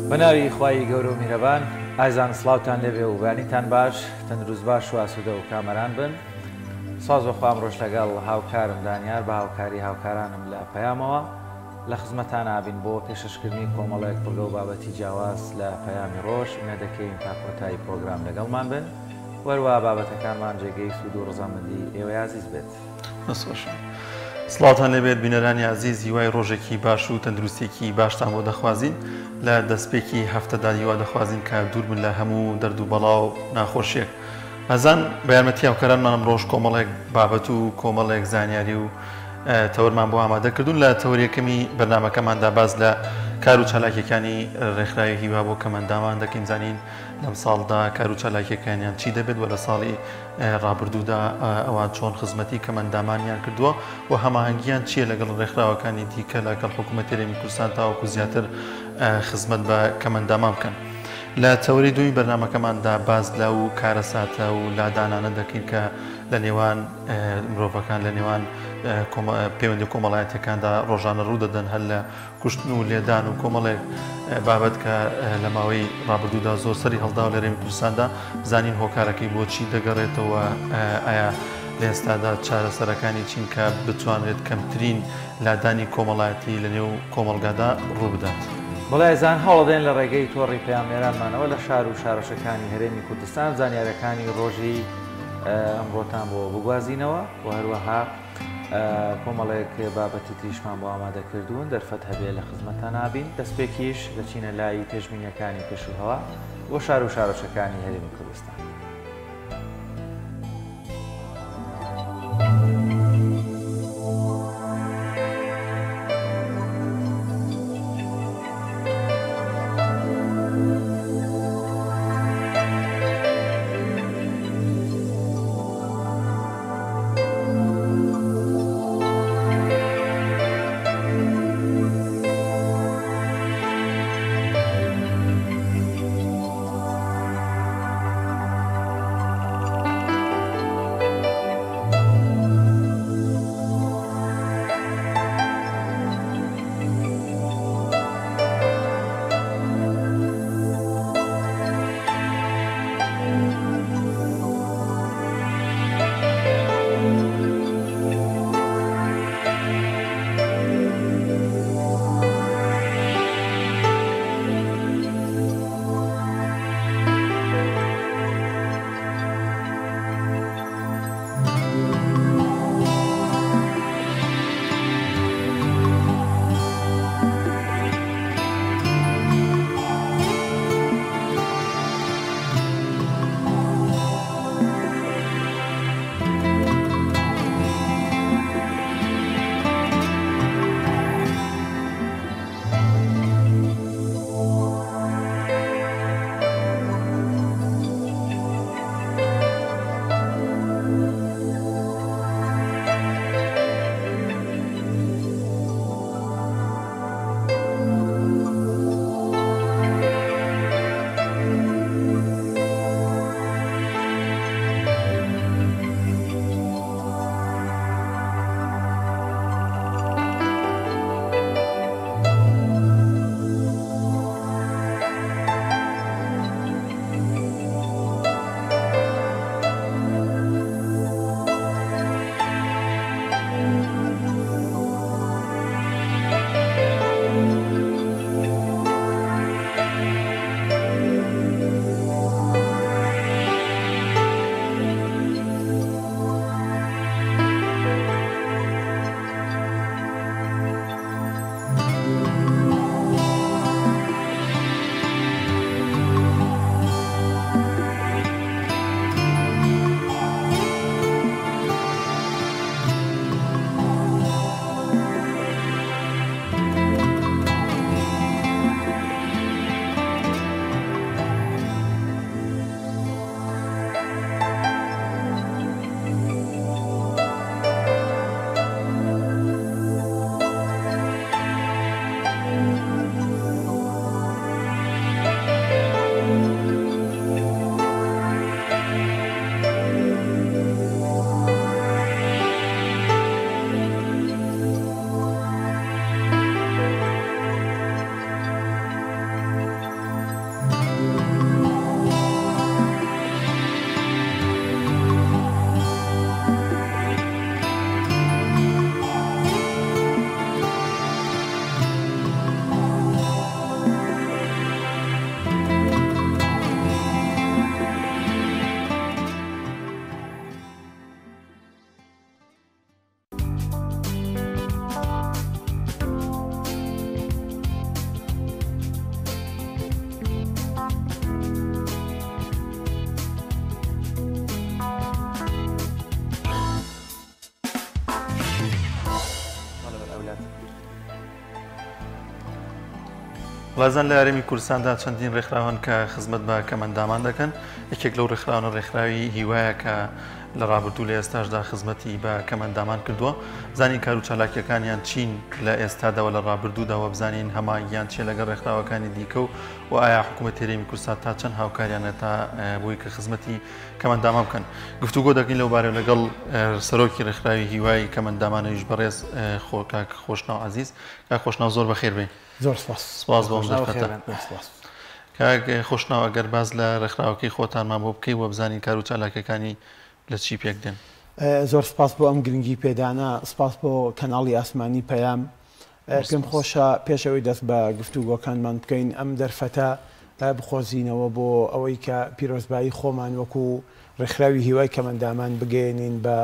بەناوی خوای گەورە و میهرەبان، ئایزان سڵاوتان لێبێ و بانیتان باش، تەندروست باش و ئاسوودە و کامەران بن. ساز بەخوام ڕۆژ لەگەڵ هاوکارم دانیار بە هاوکاری هاوکارانم لە پەیامەوە لە خزمەتان ئابین بۆ پێشەشکردنی کۆمەڵێک پڕگە و بابەتی جیاواز لە پەیامی ڕۆژ مێدەکەین تا کۆتایی پرۆگرام لەگەڵمان بن، وەروە بابەتەکانمان جێگەی سوود و ڕزامەندی ئێوەی عزیز بێت. سڵاتان لەبێت بینەرانی عزیز، هیوای ڕۆژێکی باش و تەندروستێکی باشتان بۆ دەخوازین. لە دەستپێکی هەفتەدا هیوا دەخوازین کە دوور بن لە هەموو دەرد و بەڵا و ناخۆشیێک. ئەزان بە یارمەتی هاوکارانمانم ڕۆژ کۆمەڵێک بابەت و کۆمەڵێک زانیاری و تەورمان بۆ ئامادەکردوون. لە تەوریەکەمی بەرنامەکەماندا باز لە کار و چالاکیەکانی ڕێکخراوی هیوا بۆ کەمەندامان دەکەین، زانین لەم ساڵدا کار و چالاکیەکانیان چی دەبێت و لە ساڵی ڕابردوودا ئەوان چۆن خزمەتی کەمەندامانیان کردووە و هەماهەنگیان چییە لەگەڵ ڕێکخراوەکانی دیکە لەگەڵ حکوومەتی هەرێمی کوردستان تاوەکو زیاتر خزمەت بە کەمەندامان بکەن. لە تەوری دوی بەرنامەکەماندا باز لە و کارەساتە و لادانانە دەکەین کە لە نێوان مرۆڤەکان لە نێوان پەیوەندی کۆمەڵایەتەکاندا ڕۆژانە ڕوودەدەن، هەر لە کوشتن و لێدان و کۆمەڵێک بابەت کە لە ماوەی ڕابردوودا زۆر سەری هەڵدا و لە هەرێمی کوردستاندا زانین هۆکارەکەی بۆچی دەگەڕێتەوە، ئایا لە ئێستادا چارەسەرەکانی چین کە بتوانێت کەمترین لادانی کۆمەڵایەتی لە نێو کۆمەڵگادا ڕوو بدات. بەڵایزان هەوڵدێن لە ڕێگەی تۆڕی پەیامێرانمانەوە لە شار و شارۆچەکانی هەرێمی کوردستان زانیاریەکانی ڕۆژی ئەمڕۆتان بۆ بگوازینەوە و هەروەها کۆمەڵێک بابەتی تریشمان بۆ ئامادەکردوون دەرفەت هەبێ لە خزمەتان ئابین. دەستپێکیش دەچینە لای پێشبینیەکانی پێشوهەوا بۆ شار و شارۆچەکانی هەرێمی کوردستان. وڵازان لە یاریمی کوردستاندا چەندین ڕێکخراوان کە خزمەت بە کەمەندامان دەکەن یەکێک لەو ڕێکخراوانە ڕێکخراوی هیوایە کە لە ڕابردوو لە ئێستاشدا خزمەتی بە کەمەندامان کردووە زانین کار و چالاکیەکانیان چین لە ئێستاداوە لە ڕابردووداوە بزانین هەماهنگیان چێ لەگەڵ ڕێکخراوەکانی دیکە و ئایا حکوومەت هێرێمی کوردستان تا چەند هاوکاریانە تا بۆی کە خزمەتی کەمەندامان بکەن گفتوگۆ دەکەین لەو بارەوە لەگەڵ سەرۆکی ڕێکخراوی هیوای کەمەندامانەویش بەڕێز خۆشناو عەزیز کاک خۆشناو زۆر بەخێر بێ. زۆر سپاس بۆ کاک خۆشناو ئەگەر باز لە ڕێکخراوەکەی خۆتانمان بۆ بکەی وە بزانین کار و چالاکیەکانی لە چی پێک دێن. زۆر سپاس بۆ ئەم گرنگی پێدانا سپاس بۆ کەناڵی ئاسمانی پەیام پێم خۆشە پێشەوەی دەست بە گفتوگۆکانمان بکەین ئەم دەرفەتە بخۆزینەوە بۆ ئەوەی کە پیرۆزبایی خۆمان وەکو ڕێکخراوی هیوای کەمەندامان بگەێنین بە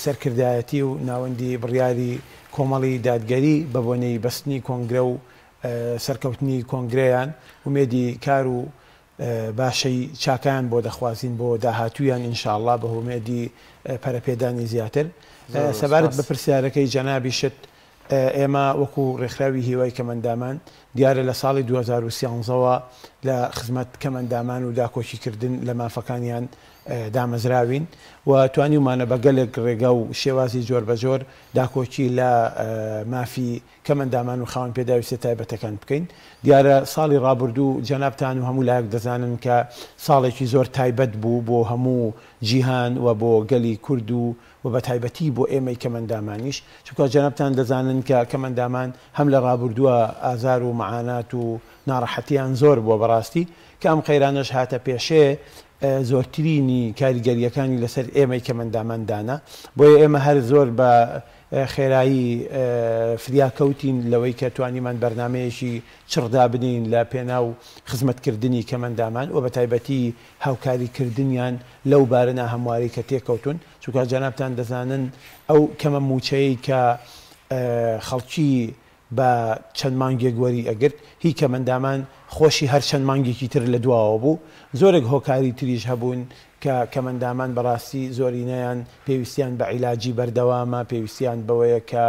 سەرکردایەتی و ناوەندی بڕیاری کۆمەڵی دادگەری بە بۆنەی بەستنی کۆنگرە و سەرکەوتنی کۆنگرەیان ومێدی کار و باشەی چاکیان بۆ دەخوازین بۆ داهاتوویان ئینشاءڵڵا بە هومێدی پەرەپێدانی زیاتر. سەبارەت بە پرسیارەکەی جەنابی شت ئێمە وەکو ڕێکخراوی هیوای کەمەندامان دیارە لە ساڵی 2013ەوە لە خزمەت کەمەندامان و داکۆچیکردن لە مافەکانیان دامەزراوین و توانیمانە بە گەلێک ڕێگە و شێوازی جۆر بە جۆر داکۆچی لە مافی کەمەندامان و خاوەن پێداویستە تایبەتەکان بکەین. دیارە ساڵی ڕابردوو جەنابتان و هەموو لایەک دەزانن کە ساڵێکی زۆر تایبەت بوو بۆ هەموو جیهان و بۆ گەلی کورد و بە تایبەتی بۆ ئێمەی کەمەندامانیش چونکە جەنابتان دەزانن کە کەمەندامان هەم لە ڕابردووە ئازار و مەعانات و ناڕەحەتیان زۆر بووە بەڕاستی کە ئەم قەیرانەش هاتە پێشێ زۆرترینی کاریگەریەکانی لەسەر ئێمەی کەمەنداماندانە بۆیە ئێمە هەر زۆر بە خێرایی فریاکەوتین لەوەی کە توانیمان بەرنمەیەکی چڕدا بدەین لە پێناو خزمەتکردنی کەمەندامان و بە تایبەتی هاوکاریکردنیان لەو بارەنا هەمواری کە تێکەوتون چونکە جەنابتان دەزانن ئەو کەمە موچەیە کە خەڵکی بە چەند مانگێک وەری ئەگرت هی کەمەندامان خۆشی هەر چەند مانگێکی تر لە دواوە بوو زۆرێک هۆکاری تریش هەبوون کە کەمەندامان بەڕاستی زۆرینەیان پێویستیان بە عیلاجی بەردەوامە پێویستیان بەوەیە کە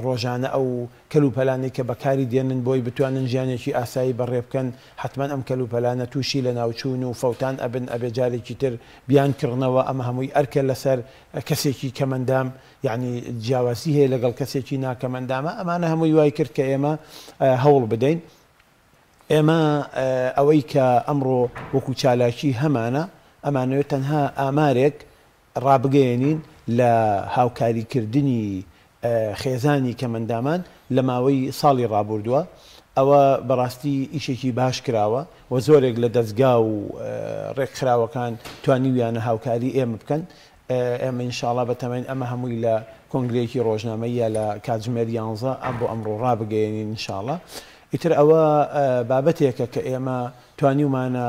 ڕۆژانە ئەو کەلوپەلانی کە بەکاری دێنن بۆی بتوانن ژیانێکی ئاسایی بەڕێ بکەن حتمما ئەم کەلوپەلانە تووشی لە ناوچوون و فەوتان ئەبن ئەبێ جارێکی تر بیانکردنەوە ئەمە هەمووی ئەرکە لەسەر کەسێکی کەمەندام یعنی جیاوازی هەیە لەگەڵ کەسێکی ناکەمەندامە ئەمانە هەمووی وای کرد کە ئێمە هەوڵ بدەین. ئێمە ئەوەی کە ئەمڕۆ وەکو چالاکی هەمانە ئەمانەوێت تەنها ئامارێک ڕابگەێنین لە هاوکاریکردنی خێزانی کەمەندامان لە ماوەی ساڵی ڕابردووە ئەوە بەڕاستی ئیشێکی باش کراوە و زۆرێک لە دەستگا و ڕێکخراوەکان توانیویانە هاوکاری ئێمە بکەن. ئێمە ئینشاڵڵا بەتەمەین ئەمە هەمووی لە کۆنگرەیەکی ڕۆژنامەیە لە کاتژمێر 11 ئەم بۆ ئەمڕۆ ڕابگەێنین ئینشاڵڵا. ئیتر ئەوە بابەتێکە کە ئێمە توانیومانە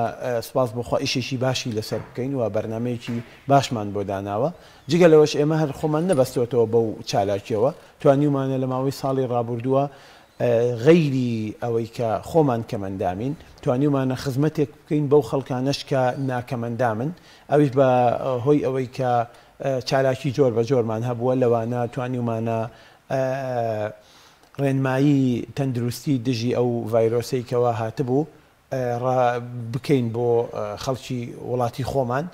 سپاس بۆخوا ئیشێکی باشی لەسەر بکەین و بەرنمەیەکی باشمان بۆ داناوە جگە لەوەش ئێمە هەر خۆمان نەبەستەوە بەو چالاکیەوە توانیومانە لە ماوەی ساڵی ڕابردووە غەیری ئەوەی کە خۆمان کەمەندامین توانیومانە خزمەتێک بکەین بەو خەڵکانەش کە ناکەمەندامن ئەویش بە هۆی ئەوەی کە چالاکی جۆر بە جۆرمان هەبووە لەوانە توانیومانە ڕێنمایی تەندروستی دژی ئەو ڤایرۆسەیەکەوە هاتبوو بکەین بۆ خەڵکی وڵاتی خۆمان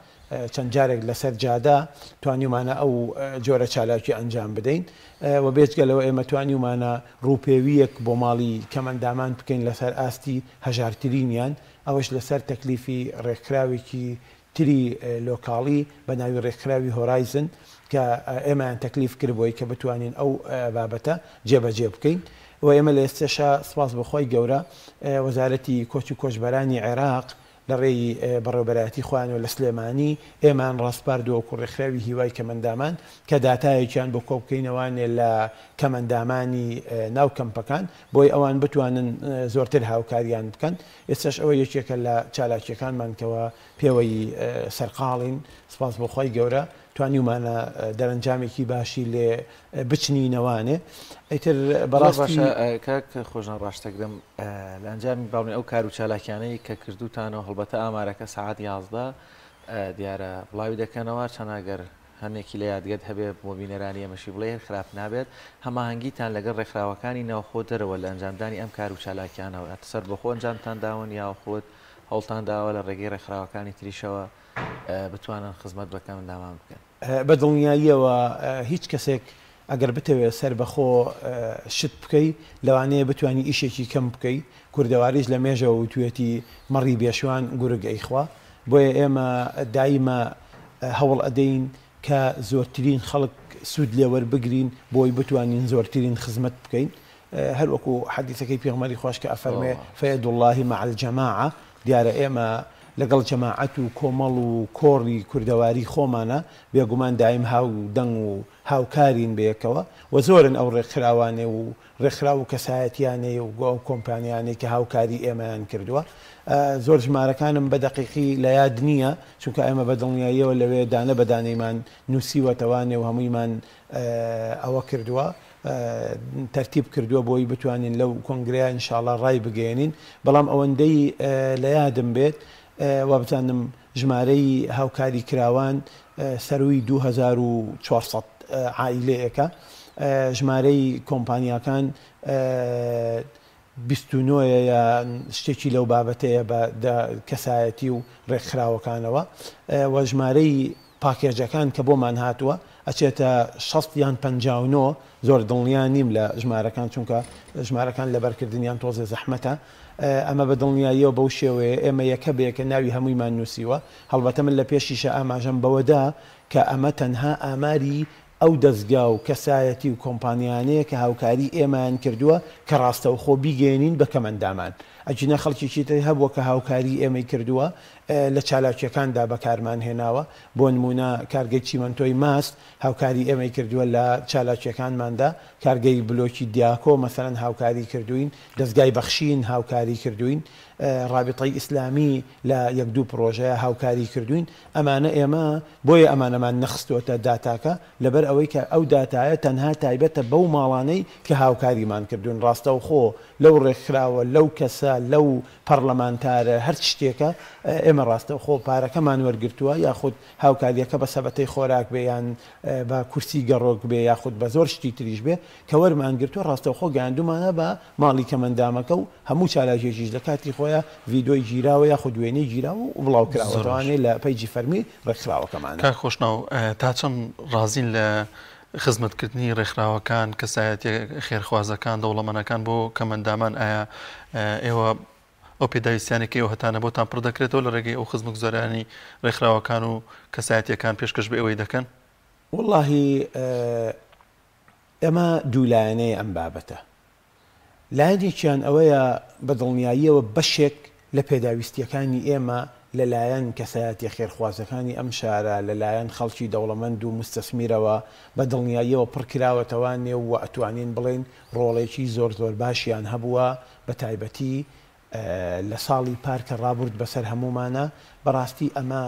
چەند جارێک لەسەر جادا توانیومانە ئەو جۆرە چالاکی ئەنجام بدەین و بێجگەلەوە ئێمە توانیومانە ڕووپێویەک بۆ ماڵی کەمەندامان بکەین لەسەر ئاستی هەژارترینیان ئەوەش لەسەر تەکلیفی ڕێکخراوێکی تری لۆکاڵی بە ناوی ڕێکخراوی هۆرایزن کە ئێمەیان تەکلیف کردبووی کە بتوانین ئەو بابەتە جێبەجێ بکەین و ئێمە لە ئێستێشا سپاس بەخۆی گەورە وەزارەتی کۆچ و کۆچبەرانی عێراق لە ڕێی بەڕێوەبەرایەتی خۆیان و لە سلێمانی ئێمان ڕاستپاردەوە ڕێکخراوی هیوای کەمەندامان کە داتایەکیان بۆ کۆبکەینەوانێ لە کەمەندامانی ناو کەمپەکان بۆی ئەوان بتوانن زۆرتر هاوکاریان بکەن. ئێستش ئەوە یەکێکە لە چالاکیەکانمانکەوە پێوەی سەرقاڵین سپاس بەخۆی گەورە توانیومانە دەرەنجامێکی باشی لێ بچنینەوانێ. ئەیتر بەڕاستە کاک خۆشان ڕاشتەکدەم لە ئەنجامی باڵێن ئەو کار و چالاکیانەی کە کردوتانەوە هەڵبەتە ئامارەکە سەعات 11 دیارە بڵاوی دەکەنەوە چەناگەر هەنێکی لە یادگەت هەبێ بۆ بینەرانی ئەمەشی بڵێ خراپ نابێت هەماهەنگیتان لەگەڵ ڕێکخراوەکانی ناوخۆ دەرەوە لە ئەنجامدانی ئەم کار و چالاکیانەوە سەر بەخۆ ئەنجامتان داون یا خۆت هەوڵتان داوە لە ڕێگەی ڕێکخراوەکانی تریشەوە بتوانن خزمەت بەکەم دامان بکەن بە دڵنیاییەوە هیچ کەسێک ئەگەر بتەوێت سەر بەخۆ شت بکەی لەوانەیە بتوانانی ئیشێکی کەم بکەی کوردەواریش لە مێژەوە وتوێتی مەڕی بێشوان گورگ ئەیخوا بۆیە ئێمە دایمە هەوڵ ئەدەین کە زۆرترین خەڵک سوود لێوەربگرین بۆی بتوانین زۆرترین خزمەت بکەین هەروەکو حەدیثەکەی پێغمبەری خۆش کە ئەفەرمێ فەیەد الله مع الجەماعە دیارە ئێمە لەگەڵ جەماعەت و کۆمەڵ و کۆڕی کوردەواری خۆمانە بێگومان دایم هاو دەنگ و هاوکارین بەیەکەوە و زۆرن ئەو ڕێکخراوانێ و ڕێکخرا و کەسایەتیانێ و ئەو کۆمپانیانێک کە هاوکاری ئێمەیان کردووە زۆر ژمارەکانم بە دەقیقی لە یاد نییە چونکە ئێمە بە دڵنیاییەوە لەوێ دانە بەدانەیمان نووسیوەتەوانێ و هەموویمان ئەوە کردووە تەرتیب کردووە بۆی بتوانین لەو کۆنگرەیە ئینشاڵڵا ڕای بگەێنین بەڵام ئەوەندەی لە یادم بێت وابزانم ژمارەی هاوکاری کراوان سەروی 2400 عائیلەیەکە ژمارەی کۆمپانیاکان 29 یا شتێکی لەو بابەتەیە بە کەسایەتی و ڕێکخراوەکانەوە و ژمارەی پاکێجەکان کە بۆمان هاتووە ئەچێتە 60 یان 59 زۆر دڵنیان نیم لە ژمارەکان چونکە ژمارەکان لەبەرکردنیان تۆزێ زەحمەتە ئەمە بە دڵنیاییەوە بەو شێوەیە ئێمە یەکە بەیەکە ناوی هەموویمان نووسیوە هەڵبەتە من لە پێشیشە ئاماژەم بەوەدا کە ئەمە تەنها ئاماری ئەو دەستگا و کەسایەتی و کۆمپانیانەیە کە هاوکاری ئێمان کردووە کە ڕاستەوخۆ بیگەێنین بە کەمەندامان ئەجینە خەڵکیی تر هەبووە کە هاوکاری ئێمەی کردووە لە چالاکیەکاندا بەکارمان هێناوە بۆ نمونە کارگەی چیمەنتۆی ماست هاوکاری ئێمەی کردووە لە چالاکیەکانماندا کارگەی بلۆکی دیاکۆ مەسەرەن هاوکاری کردوین دەستگای بەخشین هاوکاری کردوین ڕابطەی ئیسلامی لە یەک دوو پرۆژەیە هاوکاری کردوین ئەمانە ئێمە بۆیە ئەمانەمان نەخستوەتە داتاکە لەبەر ئەوەی کە ئەو داتایە تەنها تایبەتە بەو ماڵانەی کە هاوکاریمان کردوون ڕاستەوخۆ لەو ڕێکخراوە لەو کەسە لەو پەرلەمانتارە هەر شتێکە ئێمە ڕاستەوخۆ پارەکەمان وەرگرتووە یاخود هاوکاریەکە بە سەبەتەی خۆراک بێ یان بە کورسی گەڕۆک بێ یاخود بە زۆر شتی تریش بێ کە وەرمان گرتووە ڕاستەوخۆ گەیاندومانە بە ماڵی کەمەندامەکە و هەموو چالاکێکیش لە کاتی خۆیان ڤیدۆی گیراوە یاخود وێنەی گیراوە و بڵاو کراوەوانێ لە پەیجی فەرمی ڕێکخراوەکەمان کار خۆشناو تا چەند ڕازین لە خزمەتکردنی ڕێکخراوەکان کەسایەتی خێرخوازەکان دەوڵەمەنەکان بۆ کەمەندامان ئایا ئێوە ئەو پێداویستیانێکی ئەو هەتانە بۆتان پڕ دەکرێتەوە لە ڕێگەی ئەو خزمەتگوزارانی ڕێکخراوەکان و کەسایەتیەکان پێشکەش بە ئەوەی دەکەن واللهی ئەمە دوولایەنەیە ئەم بابەتە لایەنێکیان ئەوەیە بە دڵنیاییەوە بەشێک لە پێداویستیەکانی ئێمە لەلایەن کەسایەتی خێرخوازەکانی ئەم شارە لەلایەن خەڵکی دەوڵەمەند و مستەسمیرەوە بە دڵنیاییەوە پڕکراوەتەوانێ و ئەتوانین بڵێن ڕۆڵێکی زۆر زۆر باشیان هەبووە بە تایبەتی لە ساڵی پارکە ڕابرد بەسەر هەمومانە بەڕاستی ئەمە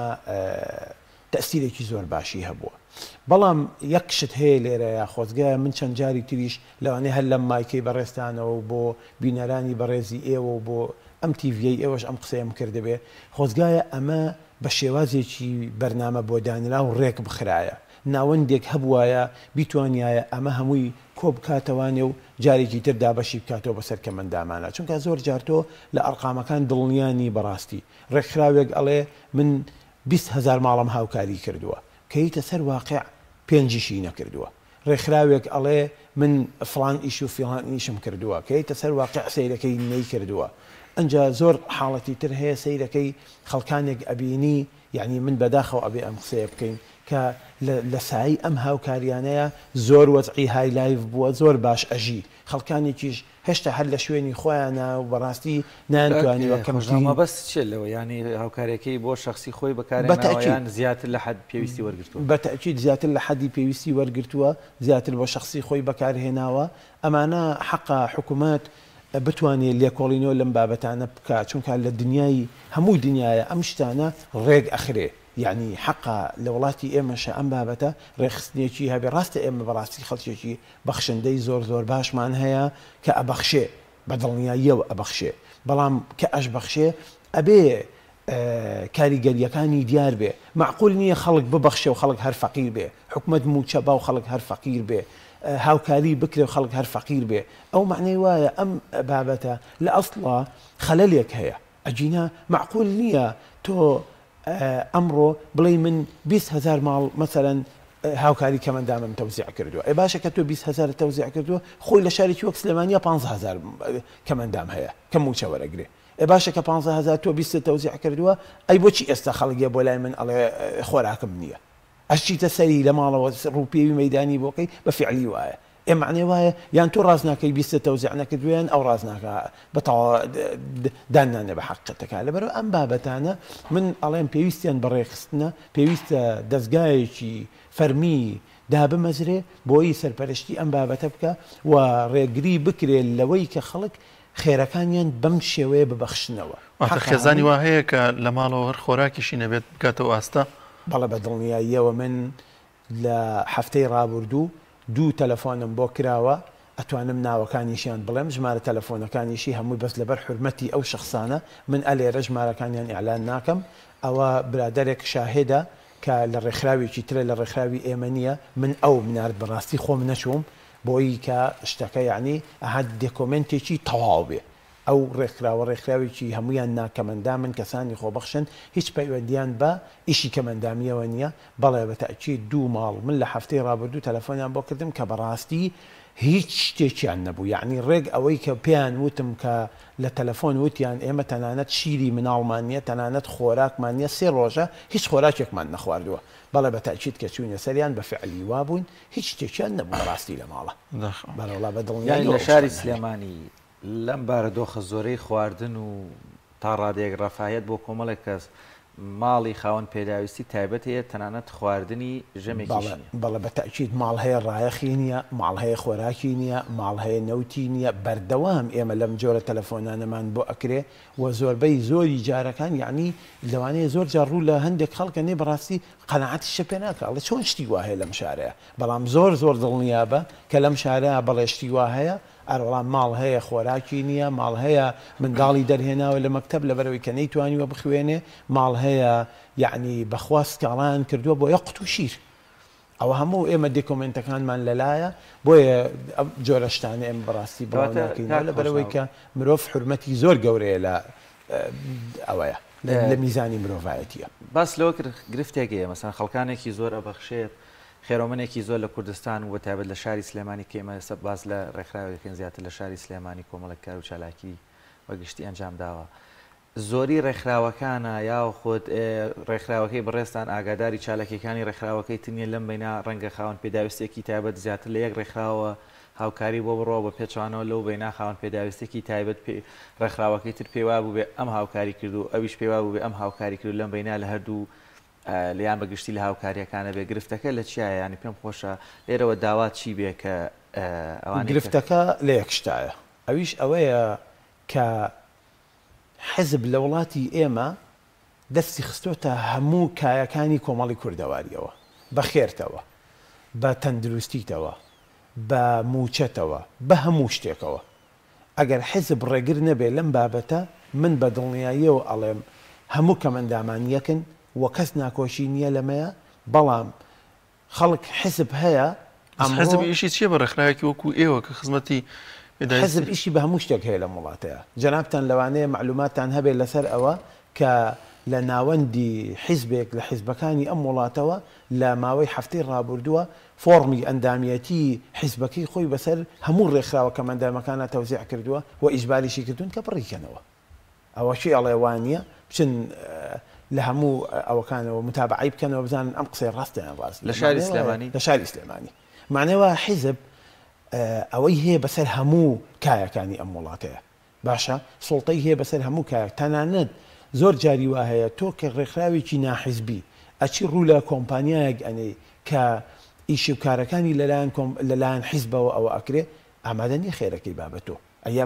تەسیرێکی زۆر باشی هەبووە بەڵام یەک شت هەیە لێرەیە خۆزگایە من چەند جاری تریش لەوانەیە هەر لەم مایکەی بەڕێستانەوە و بۆ بینەرانی بەڕێزی ئێوە و بۆ ئەم تیڤی ئێوەش ئەم قسەیەم کردبێ خۆزگایە ئەمە بە شێوازێکی بەرنامە بۆ دانرا و ڕێک بخرایە ناوەندێک هەبوایە بیتوانایە ئەمە هەمووی کۆ بکاتەوانێ و جارێکی تر دابەشی بکاتەوە بەسەر کەمەندامانە چونکە زۆر جارتۆ لە ئەرقامەکان دڵنیانی بەڕاستی ڕێکخراوێک ئەڵێ من 20,000 ماڵم هاوکاری کردووە کەیتە سەر واقع پێنجیشی نەکردووە ڕێکخراوێک ئەڵێ من فلان ئیش و فلان ئیشم کردووە کەیتە سەر واقع سەیرەکەی نەی کردووە ئەنجا زۆر حاڵەتی تر هەیە سەیرەکەی خەڵکانێک ئەبینی یعنی من بەداخەوە ئەبێ ئەم قسەیە بکەین کە لە سایی ئەم هاوکاریانەیە زۆر وەزعی های لایف بووە زۆر باش ئەژی خەڵکانێکیش هێشتا هەر لە شوێنی خۆیانە و بەڕاستی نانتوانیوە کەمژمە بەس چێت لەوە ینی هاوکاریەکەی بۆ شخصی خۆی بەکارێنیان زیاتر لە حد پێویستی وەرگرتووە بەتەکید زیاتر لە حەدی پێویستی وەرگرتووە زیاتر بۆ شخصی خۆی بەکارهێناوە ئەمانە حەقا حکوومەت بتوانێت لێکۆڵینەوە لەم بابەتانە بکات چونکە لە دنیای هەموو دنیاە ئەم شتانە ڕێک ئەخرێ یعنی حەقا لە وڵاتی ئێمەشە ئەم بابەتە ڕێخستنێکی هەبێ ڕاستە ئێمە بەڕاستی خەڵکێکی بەخشندەی زۆر زۆر باشمان هەیە کە ئەبەخشێ بە دڵنیاییەوە ئەبەخشێ بەڵام کە ئەش بەخشێ ئەبێ کاریگەریەکانی دیار بێ معقول نییە خەڵک ببەخشێ و خەڵک هەر فەقیر بێ حکومت موچەبا و خەڵک هەر فەقیر بێ هاوکاری بکرێ و خەڵک هەر فەقیر بێ ئەو معنەی وایە ئەم بابەتە لە ئەسڵا خەلەلێک هەیە ئەجینا معقول نییە تۆ ئەمڕۆ بڵێ من 20,000 ماڵ مەسەرەن هاوکاری کەمەندامم تەوزیع کردووە ئێ باشە کە تۆ 20,000 تەوزیع کردووە خۆی لە شارێکی وەک سلێمانیە 15,000 کەمەندام هەیە کە موچە وەرەگرێ ئێ باشە کە 15,000 تۆ 20 تەوزیع کردووە ئەی بۆچی ئێستا خەڵگێ بۆ لای من ئەڵێ خۆراکم نییە ئەشتیتە سەری لە ماڵەوە ڕووپێوی مەدانی بۆکەی بە فعلی وایە ئێ معنی وایە یان تۆ ڕاز ناکەی 20 تەوزیع نەکردویان ئەو ڕاز ناکە بەتەواو دانانە بە حەقەتەکە لەبەرەوە ئەم بابەتانە من ئەڵێم پێویستیان بەڕێخستنە پێویستە دەستگایەکی فەرمی دابمەزرێ بۆی سەرپەرشتی ئەم بابەتە بکە و ڕێگری بکرێت لەوەی کە خەڵک خێرەکانیان بەم شێوەیە ببەخشنەوە خێزانی وا هەیە کە لە ماڵەوە هەر خۆراکیشی نەبێت بکاتەوە ئاستا بەڵێ بە دڵنیاییەوە من لە هەفتەی ڕابردوو 2 تەلەفۆنم بۆ کراوە ئەتوانم ناوەکانیشیان بڵێم ژمارە تەلەفۆنەکانیشی هەمووی بەس لەبەر حرمەتی ئەو شخصانە من ئەلێرە ژمارەکانیان ئیعلان ناکەم ئەوە برادێک شاهێدە کە لە ڕێکخراوێکی ترە لە ڕێکخراوی ئێمە نییە من ئەو منارد بەڕاستی خۆم نەچووم بۆی کە شتەکە یعنی ئەهات دێکۆمنتێکی تەواو بێ ئەو ڕێکخراوێکی هەمویان ناکەمەندا من کەسانی خۆبەخشن هیچ پەیوەندیان بە ئیشی کەمەندامیەوە نییە بەڵێ بەتەئکید 2 ماڵ من لە هەفتەی ڕابردوو تەلەفۆنیان بۆ کردم کە بەڕاستی هیچ شتێکیان نەبوو یعنی ڕێک ئەوەی کە پێیان وتم کە لە تەلەفۆن وتیان ئێمە تەنانەت شیری مناڵمانیە تەنانەت خۆراکمانە 3 ڕۆژە هیچ خۆراکێکمان نەخواردووە بەڵێ بەتەئکید کە چوونە سەریان بە فعلی وابوون هیچ شتێکیان نەبوو ڕاستی لە ماڵە بەڵێ بە دڵنیایی لە شاری سلێمانی لەم بارەدۆخە زۆرەی خواردن و تا ڕادێک ڕەفاهەت بۆ کۆمەڵێک کەس ماڵی خاوەن پێداویستی تایبەت هەیە تەنانەت خواردنی ژەمێکی بەڵێ بەتەئکید ماڵ هەیە ڕایەخی نییە ماڵ هەیە خۆراکی نییە ماڵ هەیە نەوتی نییە بەردەوام ئێمە لەم جۆرە تەلەفۆنانەمان بۆ ئەکرێ و زۆربەی زۆری جارەکان یعنی لەوانەیە زۆر جار ڕوو لە هەندێک خەڵکە نێ بەڕاستی قەنەعەتیشە پێ ناکە ئەڵێ چۆن شتی وا هەیە لەم شارەیە بەڵام زۆر دڵنیابە کە لەم شارەیە بەڵێ شتی وا هەیە ئەروەڵام ماڵ هەیە خۆراکی نییە ماڵ هەیە منداڵی دەرهێناوە لە مەکتەب لەبەرەوەی کە نەیتوانیوە بخوێنێ ماڵ هەیە یعنی بەخواست کاڵان کردووە بۆ یە قوت و شیر ئەوە هەموو ئێمە دێکۆمنتەکانمان لەلایە بۆیە ئەم جۆرە شتانە ئێمە بەڕاستی بڵاوکەین لەبەرەوەی کە مرۆڤ حرمەتی زۆر گەورەیە لە ئەوەیە لە میزانی مرۆڤایەتیە باس لەوە گرفتێکەیە مەسەن خەڵکانێکی زۆر ئەبەخشێت خێرۆمنێکی زۆر لە کوردستان و تایبەت لە شاری سلێمانی کێمە سەر باز لە ڕێکخراوێکن زیاتر لە شاری سلێمانی کۆمەڵک کار و چالاکی وەگشتی ئەنجام داوە زۆری ڕێکخراوەکانە یا خۆت ڕێکخراوەکەی بەڕێستان ئاگاداری چالاکیەکانی ڕێکخراوەکەی تنیە لەم بینە ڕەنگە خاوەن پێداویستێکی تایبەت زیاتر لە یەک ڕێکخراوە هاوکاری بۆ بڕۆ بە پێچوانەوە لەو بینە خاوەن پێداویستێکی تایبەت ڕێکخراوەکەی تر پێوا بوو بێ ئەم هاوکاری کردو ئەویش پێوا بوو بێ ئەم هاوکاری کرد لەم بینە لە هەردوو لیان بەگشتی لە هاوکاریەکانە بێ گرفتەکە لە چیایە ینی پێم خۆشە لێرەوە داوات چی بێ کە ئەوان گرفتەکە لە یەک شتایە ئەویش ئەوەیە کە حزب لە وڵاتی ئێمە دەستی خستۆتە هەموو کایەکانی کۆمەڵی کوردەواریەوە بە خێرتەوە بە تەندروستیتەوە بە موچەتەوە بە هەموو شتێکەوە ئەگەر حزب ڕێگر نەبێ لەم بابەتە من بە دڵنیاییەوە ئەڵێم هەموو کەمەندامان یەکن و کەس ناکۆشی نییە لەمەیە بەڵام خەڵک حزب هەیە حزب ئیشی چیە بە ڕێکخراوێکی وەکو ئێوە کە خزمەتی حزب ئیشی بە هەموو شتێک هەیە لە وڵاتەیە جەنابتان لەوانەیە معلوماتان هەبێت لەسەر ئەوە کە لە ناوەندی حیزبێک لە حیزبەکانی ئەم وڵاتەوە لە ماوەی هەفتەی ڕابردووە فۆرمی ئەندامیەتی حیزبەکەی خۆی بەسەر هەموو ڕێکخراوە کەمەندامەکانە تەوزیع کردووە و ئیجباریشی کردوون کە بڕیکەنەوە ئەوەشی ئەڵێوانیە بچن لە هەموو ئەوەکانەوە متابعی بکەنەوە بزانن ئەم قسەی ڕاستیان ڕاست لە شاری سلێمانی لە شاری سلێمانی معنەوە حیزب ئەوەی هەیە بەسەر هەموو کایەکانی ئەم وڵاتەیە باشە سڵتەی هەیە بەسەر هەموو کایەک تەنانەت زۆر جاری وا هەیە تۆ کە ڕێکخراوێکی ناحیزبی ئەچی ڕوو لە کۆمپانیایەک ئەنەی کە ئیشی و کارەکانی لەلایەن حیزبەوە ئەوە ئەکرێ ئامادە نیە خێرەکەی بابەتۆ ئەیا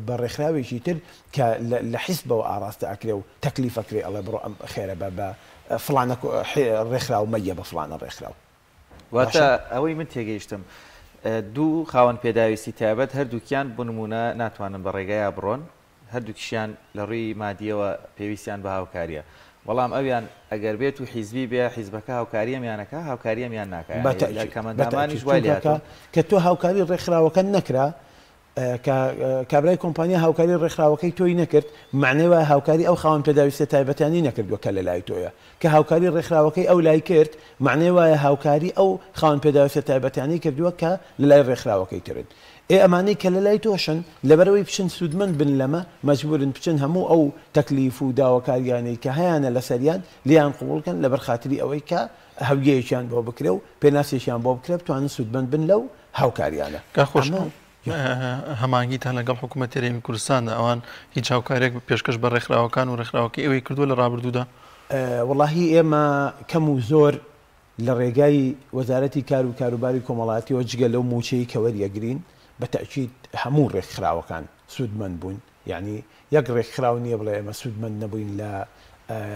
بە ڕێکخراوێکی تر کە لە حیزبەوە ئاراستە ئەکرێ و تەکلیفەکرێ ئەڵێ بڕۆ ئەم خێرە بە فڵانە ڕێکخراو مەیە بە فڵانە ڕێکخراو واتە ئەوەی من تێگەیشتم دوو خاوەن پێداویستی تایبەت هەردووکیان بنمونە ناتوانن بە ڕێگایە بڕۆن هەردووکیشیان لە ڕووی مادیەوە پێویستیان بە هاوکاریە بەڵام ئەویان ئەگەر بێت و حیزبی بێ حیزبەکە هاوکاریەمیانەکە هاوکاریەمیان ناکات کەمەندامانی جوالات کە تۆ هاوکاری ڕێکخراوەکە نەکرا کابرای کۆمپانیا هاوکاری ڕێکخراوەکەی تۆی نەکرد معنەوە هاوکاری ئەو خاوەن پێداویستە تایبەتانی نەکردووە کە لە لای تۆیە کە هاوکاری ڕێکخراوەکەی ئەو لای کرد معنەی وایە هاوکاری ئەو خاوەن پێداویستە تایبەتانی کردووە کە لە لای ڕێکخراوەکەی ترن ئەمانەی کە لە لای تۆشن لەبەرەوەی بچن سوودمەند بن لەمە مەجبورن بچن هەموو ئەو تەکلیف و داواکاریانەی کە هەیەە لەسەریان لیان قوڵکەن لەبەر خاتری ئەوەی کە هەویەیەکیان بۆ بکرێ و پێناسێکیان بۆ بکرێ بتوانن سوودمەند بن لەو هاوکاریانە خۆش هەمانگیتان لەگەڵ حکوومەت هەرێمی کوردستاندا ئەوان هیچ هاوکارێک پێشکەش بە ڕێکخراوەکان و ڕێکخراوەکەی ئەوەی کردووە لە ڕابردوودا وەڵاهی ئێمە کەم و زۆر لە ڕێگای وەزارەتی کار و کاروباری کۆمەڵاتیەوە جگە لەو موچەی کە وەریەگرین بە تەکید هەموو ڕێکخراوەکان سوودمەند بوون یعنی یەک ڕێکخراو نییە بڵێ ئێمە سوودمەند نەبووین لە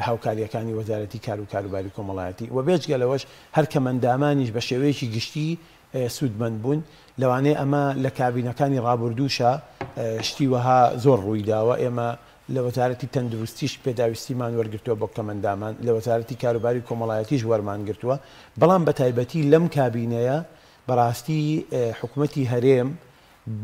هاوکاریەکانی وەزارەتی کار و کاروباری کۆمەڵایەتی و بێجگە لەوەش هەر کەمەندامانیش بە شێوەیەکی گشتی سوودمەند بوون لەوانەیە ئەمە لە کابینەکانی ڕابردووشە شتی وەها زۆر ڕوویداوە ئێمە لە وەزارەتی تەندروستیش پێداویستیمان وەرگرتووە بۆ کەمەندامان لە وەزارەتی کاروباری کۆمەڵایەتیش وەرمان گرتووە بەڵام بە تایبەتی لەم کابینەیە بەڕاستی حکوومەتی هەرێم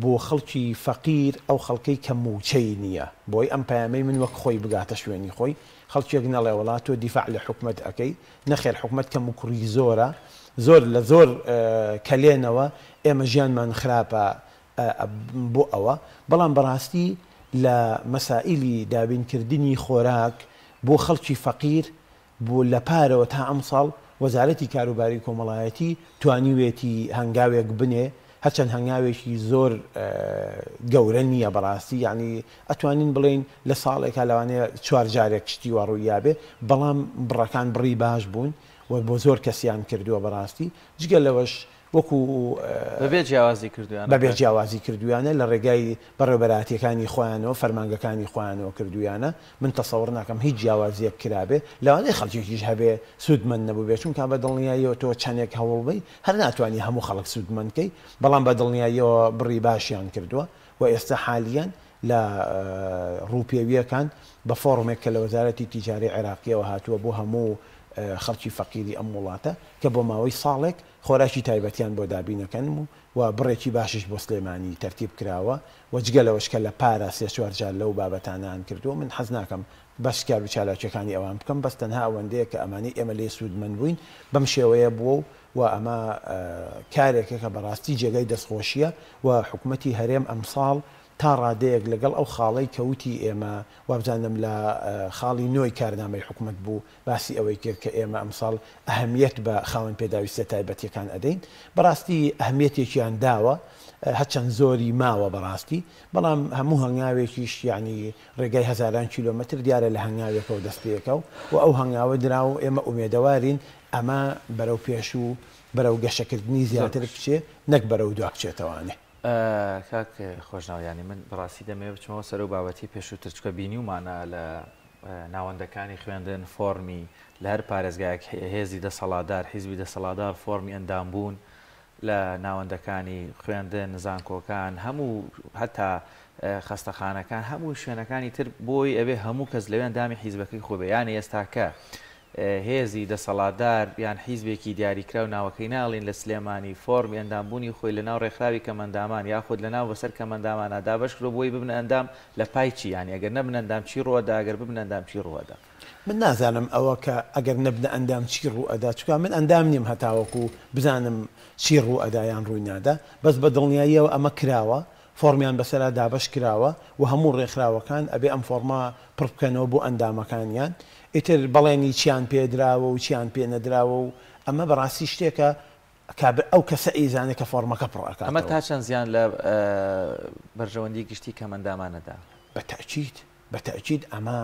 بۆ خەڵکی فەقیر ئەو خەڵکەی کە موچەی نییە بۆی ئەم پامەی من وەک خۆی بگاتە شوێنی خۆی خەڵکیێک نەڵێ وڵات تۆ دیفاع لە حکوومەت ئەەکەی نەخێر حکوومەت کە موکڕی زۆرە زۆر لە زۆر کەلێنەوە ئێمە ژیانمان خراپە بۆ ئەوە بەڵام بەڕاستی لە مەسائیلی دابینکردنی خۆراک بۆ خەڵکی فەقیر بۆ لە پارەوە تا ئەم ساڵ وەزارەتی کاروباری کۆمەڵایەتی توانیوێتی هەنگاوێک بنێ هەرچەند هەنگاوێکی زۆر گەورە نییە بەڕاستی یعنی ئەتوانین بڵێن لە ساڵێکە لەوانەیە 4 جارێک شتیوە ڕوویابێ بەڵام بڕەکان بڕی باش بوون و بۆ زۆر کەسیان کردووە بەڕاستی جگە لەوەش وەکو بەبێ جیاوازی کردویان بەبێ جیاوازی کردویانە لە ڕێگای بەڕێوەبەراتیەکانی خۆیانەوە فەرمانگەکانی خۆیانەوە کردویانە من تەسەوڕ ناکەم هیچ جیاوازیەک کرابێ لەوانەیە خەڵکێکیش هەبێ سوودمەند نەبوو بێت چونکە بە دڵنیاییەوە تۆ چەندێک هەوڵبەی هەر ناتوانانی هەموو خەڵک سوودمەندکەی بەڵام بە دڵنیاییەوە بڕی باشیان کردووە و ئێستا حالیان لە ڕووپێویەکان بە فۆڕمێک کە لە وەزارەتی تیجاری عێراقیەوە هاتووە بۆ هەموو خەڵکی فەقیری ئەم وڵاتە کە بۆ ماوەی ساڵێک خۆراکی تایبەتیان بۆ دابینەکەن و بڕێکی باشش بۆ سلێمانی تەرتیب کراوە و جگە لەوەشکە لە پارە 3-4 جار لەو بابەتانان کردووە من حەز ناکەم بەشکار و چالاکیەکانی ئەوان بکەم بەس تەنها ئەوەندەیە کە ئەمانی ئێمە لێ سوودمەند بووین بەم شێوەیە بووە و ئەمە کارێکە کە بەڕاستی جێگەی دەستخۆشیە و حکوومەتی هەرێم ئەمساڵ تا ڕادەیەک لەگەڵ ئەو خاڵی کەوتی ئێمە وابزانم لە خاڵی نوۆی کارنامەی حکوومەت بوو باسی ئەوەی کرد کە ئێمە ئەمساڵ ئەهەمیەت بە خاوەن پێداویستە تایبەتیەکان ئەدەین بەڕاستی ئەهمیەتێکیان داوە هەرچەند زۆری ماوە بەڕاستی بەڵام هەموو هەنگاوێکیش یعنی ڕێگای هەزاران کیلۆمەتر دیارە لە هەنگاوێکەوە دەست پێکە و ئەو هەنگاوە درا و ئێمە ئومێدەوارین ئەمە بەرەو پێش و بەرەو گەشەکردنی زیاتر بچێ نەک بەرەو دوا بچێتەوانێ کاک خۆشناویانی من بەڕاستی دەمێ بچمەوە سەر و بابەتی پێشووتر چکە بینی ومانە لە ناوەندەکانی خوێندن فۆرمی لە هەر پارێزگایەک هێزی دەسەڵاتدار حیزبی دەسەڵاتدار فۆرمی ئەندامبوون لە ناوەندەکانی خوێندن زانکۆکان هەموو هەتا خەستەخانەکان هەموو شوێنەکانی تر بۆی ئەوێ هەموو کەس لەوێن دامی حیزبەکەی خۆبێ یانە ئێستاکە هێزی دەسەڵاتدار یان حیزبێکی دیاریکرا و ناوەکەی ناڵین لە سلێمانی فۆرمی ئەندامبوونی خۆی لە ناو ڕێکخراوی کەمەندامان یاخود لە ناو بەسەر کەمەندامانە دابەشکرۆ بۆی ببنە ئەندام لە پای چی یانی ئەگەر نەبن ئەندام چی ڕوەدا ئەگەر ببن ئەندام چی ڕوەدا من نازانم ئەوە کە ئەگەر نەبنە ئەندام چی ڕوئەدا چکە من ئەندام نیم هەتاوەکو بزانم چی ڕوئەدایان ڕووی نادا بەس بە دڵنیاییەوە ئەمە کراوە فۆرمیان بەسەرا دابش کراوە و هەموو ڕێکخراوەکان ئەبێ ئەم فۆرما پڕ بکەنەوە بۆ ئەندامەکانیان ئیتر بەڵێنی چیان پێدراوە و چیان پێ نەدراوە و ئەمە بەڕاستی شتێکە ئەو کەسە ئیزانێ کە فۆرمەکە پڕەکە ئەمە تا چەند زیان لە بەرژەوەندی گشتی کەمەندامانەدا بەتەکید ئەمە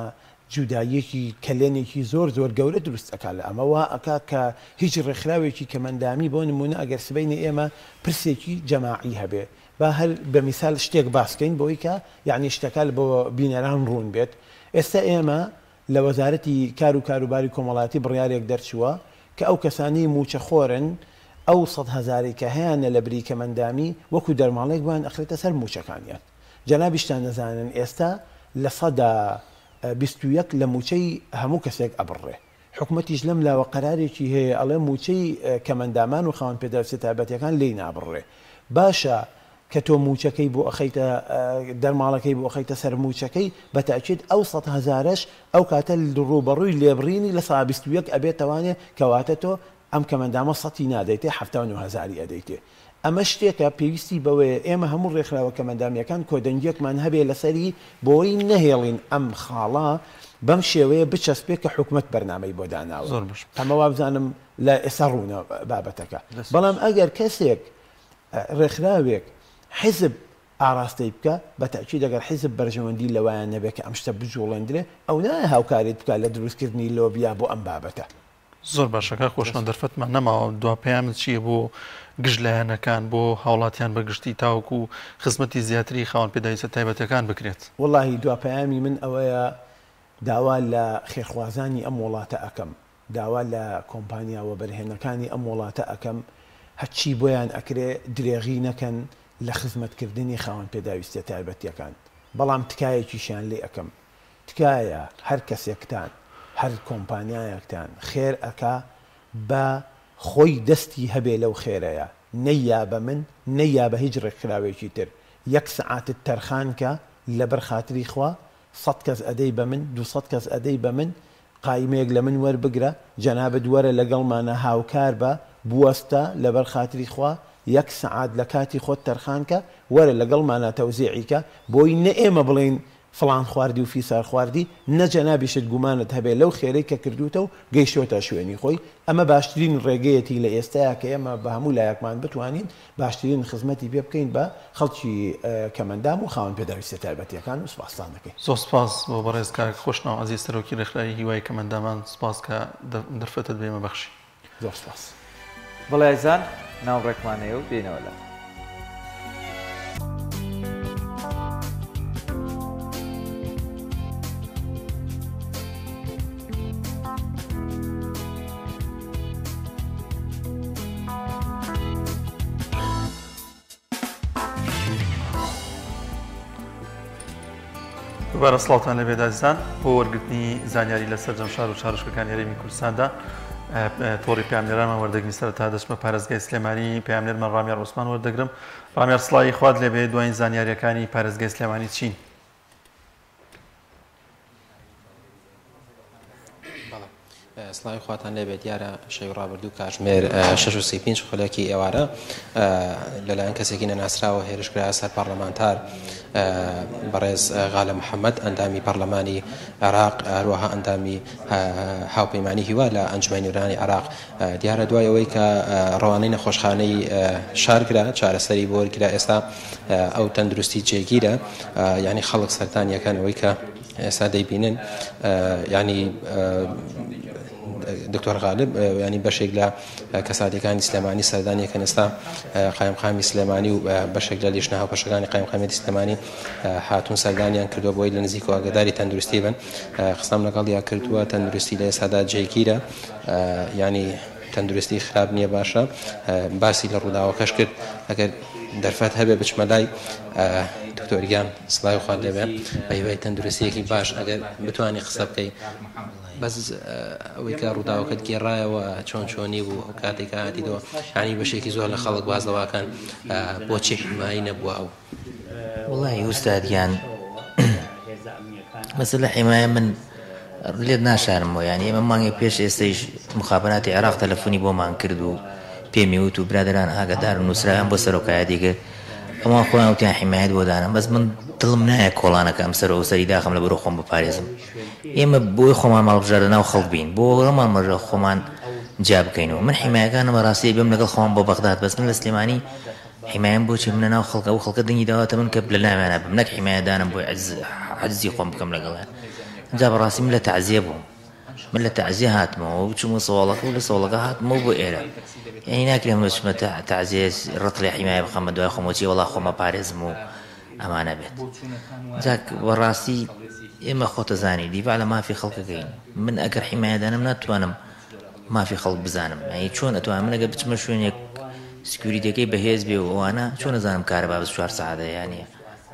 جودایەکی کەلێنێکی زۆر زۆر گەورە دروست ئەکا لە ئەمەوە ئەکا کە هیچ ڕێکخراوێکی کەمەندامی بۆ نمونە ئەگەر سبەینە ئێمە پرسێکی جەماعی هەبێ با هەر بە میسال شتێک باسکەین بۆی کە یعنی شتەکە بۆ بینەران ڕوون بێت ئێستا ئێمە لە وەزارەتی کار و کاروباری کۆمەڵاتی بڕیارێک دەرچووە کە ئەو کەسانی موچەخۆرن ئەو 100,000 کە هەیەە لە بری کەمەندامی وەکو دەرماڵێک بوان ئەخرێتە سەر موچەکانیان جەنابیشتان نەزانن ئێستا لە سەدا 21 لە موچەی هەموو کەسێک ئەبڕێ. حکوومەتیش لەم لاوە قەرارێکی هەیە ئەڵێ موچەی کەمەندامان و خاوەن پێداویستە تایبەتیەکان لێی نابڕێ. باشە کە تۆ موچەکەی بۆ ئەخەیتە دەرماڵەکەی بۆ ئەخەیتە سەر موچەکەی بەتاکید ئەو 100,000ش ئەو کاتە ڕوبەڕووی لێبڕینی لە 21 ئەبێتەوانێ کەواتە تۆ ئەم کەمەندامە 100 نادەیتێ 79,000 ئەدەیتێ. ئەمە شتێکە پێویستی بەوەیە ئێمە هەموو ڕێکخراوە کەمەندامیەکان کۆدەنگێکمان هەبێ لەسەری بۆی نەهێڵین ئەم خاڵە بەم شێوەیە بچەسپێت کە حکوومەت بەرنامەی بۆ داناوە. ئەمە وابزانم لە ئێستا ڕوونە بابەتەکە. بەڵام ئەگەر کەسێک ڕێکخراوێک حیزب ئاراستەی بکە بەتاکید دەگەر حیزب بەرژەوەندی لەوایان نەبێت کە ئەم شتە بجوڵێندرێ ئەو نایە هاوکاریت بکە لە دروستکردنی لۆبیا بۆ ئەم بابەتە. زۆر باشەکە خۆشنە دەرفەتمان نەماوە دوا پەیامت چییە بۆ گژلایەنەکان بۆ هاوڵاتیان بەگشتی تاوەکو خزمەتی زیاتری خاوەن پێداویستە تایبەتەکان بکرێت. وەڵاهی دوا پەیامی من ئەوەیە داوا لە خێرخوازانی ئەم وڵاتە ئەەکەم، داوا لە کۆمپانیاوە بەرهێنەکانی ئەم وڵاتە ئەەکەم هەچی بۆیان ئەکرێ درێغی نەکەن لە خزمەتکردنی خاوەن پێداویستە تایبەتیەکان. بەڵام تکایەکیشیان لێ ئەەکەم، تکایە هەر کەسێکتان هەر کۆمپانیایەکتان خێر ئەکا بە خۆی دەستی هەبێ لەو خێرەیە، نەییا بە من نەییا بە هیچ ڕێکخراوێکی تر. 1 سەعاتت تەرخانکە لەبەر خاتری خوا 100 کەس ئەدەی بە من 200 کەس ئەدەی بە من قایمەیەک لە من وەربگرە جەنابەت وەرە لەگەڵمانە هاوکار بە بوەستە لەبەر خاتری خوا 1 سەعات لە کاتی خۆت تەرخانکە وەرە لەگەڵمانە تەوزیعیکە بۆی نە ئێمە بڵین فڵان خواردی و فیسار خواردی نەجەنابیشت گومانت هەبێ لەو خێرەی کە کردوتە و گەیشتۆتە شوێنی خۆی. ئەمە باشترین ڕێگەیەتی لە ئێستایا کە ئێمە بە هەموو لایەکمان بتوانین باشترین خزمەتی پێ بکەین بە خەڵکی کەمەندام و خاوەن پێداویستە تایبەتیەکان و سوپاسان دەکەین. زۆر سپاس بۆ بەڕێزکار خۆشناو عەزیز سەرۆکی ڕێکخراوی هیوای کەمەندامان سپاس کە دەرفەتت بێمە بەخشی. زۆر سپاس. بەڵێ ئەزان ناوڕێکمانەیە و بینەوە لە دووبارە سڵاوتان لەبێ عەزیزان بۆ وەرگرتنی زانیاری لەسەر جەمشار و چارەشکەکانی هەرێمی کوردستاندا تۆڕی پامنێرانمان وەردەگرنی سەرەتا دەچمە پارێزگای سلێمانی پامنێرمان ڕامیار عوسمان وەردەگرم. ڕامیار سڵاوی خوات لێبێ دوایین زانیاریەکانی پارێزگای سلێمانی چین؟ سڵاوی خواتان لێبێت دیارە شەوی ڕابردوو کاتژمێر 6:35 خولەکی ئێوارە لەلایەن کەسێکی نەناسراوە هێرشکرا سەر پارلەمانتار بەڕێز غالە محەممەد ئەندامی پەرلەمانی عێراق هەروەها ئەندامی هاوپەیمانی هیوا لە ئەنجومەی نوورانی عێراق دیارە دوای ئەوەی کە ڕەوانەی نەخۆشخانەی شارکرا چارەسەری بۆ وەرگرا ئێستا ئەو تەندروستی جێگیرە یعنی خەڵک سەرتانیەکان ئەوەی کە ئێستا دەیبینن ینی دکتۆر غالب ینی بەشێک لە کەساتەکانی سلێمانی سەردانیەکەن ئێستا قایمقامی سلێمانی و بەشێک لە لیژنە هاوپەشەکانی قایمقامێتی سلێمانی هاتوون سەردانیان کردووە بۆی لە نزیکەوە ئاگاداری تەندروستی بن. قسەم لەگەڵ یا کردووە تەندروستی لە ئێستادا جێگیرە ینی تەندروستی خراپ نییە باشە باسی لە ڕووداوەکەش کرد ئەگەر دەرفەت هەبێ بچمە لای دکتۆریان سڵاوی خوات لێبێ بە هیوای تەندروستیەکی باش ئەگەر بتوانی قسە بکەی بەس ئەوەی کە ڕووداوەکەت گێڕایەوە چۆن چۆنی بوو ئەو کاتێکە هاتیتەوە ینی بەشێکی زۆر لە خەڵک بازەواکەن بۆچی حیمایی نەبووە ئەو وڵی ئوستادیان مەسەلە حیمایە من لێت ناشارمەوە ینی ئێمە مانگی پێش ئێستەیش مخابراتی عێراق تەلەفۆنی بۆمان کرد و پێمی وت و برادران ئاگادار و نووسرایان بۆ سەرۆکایەتیکە ئەوان خۆیان وتیان حیمایەت بۆ دانم بەس من دڵم نایە کۆڵانەکەم سەر و سەری داخم لە بەرۆ خۆم بپارێزم. ئێمە بۆی خۆمان ماڵبژارە ناو خەڵک بین بۆ ڕەمان مەژە خۆمان جا بکەینەوە. من حیمایەکانم ڕاستی بێم لەگەڵ خۆم بۆ بەغداد بەس من لە سلێمانی حیمایم بۆچی منە ناو خەڵکە و خەڵکە دەنگی داواتە من کە لە ناوێنە بم نەک حیمایەدانم بۆی عەجزی خۆم بکەم لەگەڵیان. اینجا بەڕاستی من لە تەعزیە بووم، من لە تەعزیە هاتمەوە و چوومە سەواڵەکە و لە سەواڵەکە هاتمەوە بۆ ئێرە ینی ناکرێم بچمە تەعزیە ڕەتڵی حیمایە بخەم بە دوای خۆمەچی وەڵا خۆمە پارێزم و ئەمانە بێت. جا بەڕاستی ئێمە خۆتەزانی دیڤ لە مافی خەڵکەکەین. من ئەگەر حیمایەدانم ناتوانم مافی خەڵک بزانم ینی چۆن ئەتوانم من ئەگەر بچمە شوێنێک سکیوریتەکەی بەهێز بێ و ئەوانە چۆن نەزانم کارە با 24 ساعەتە یانە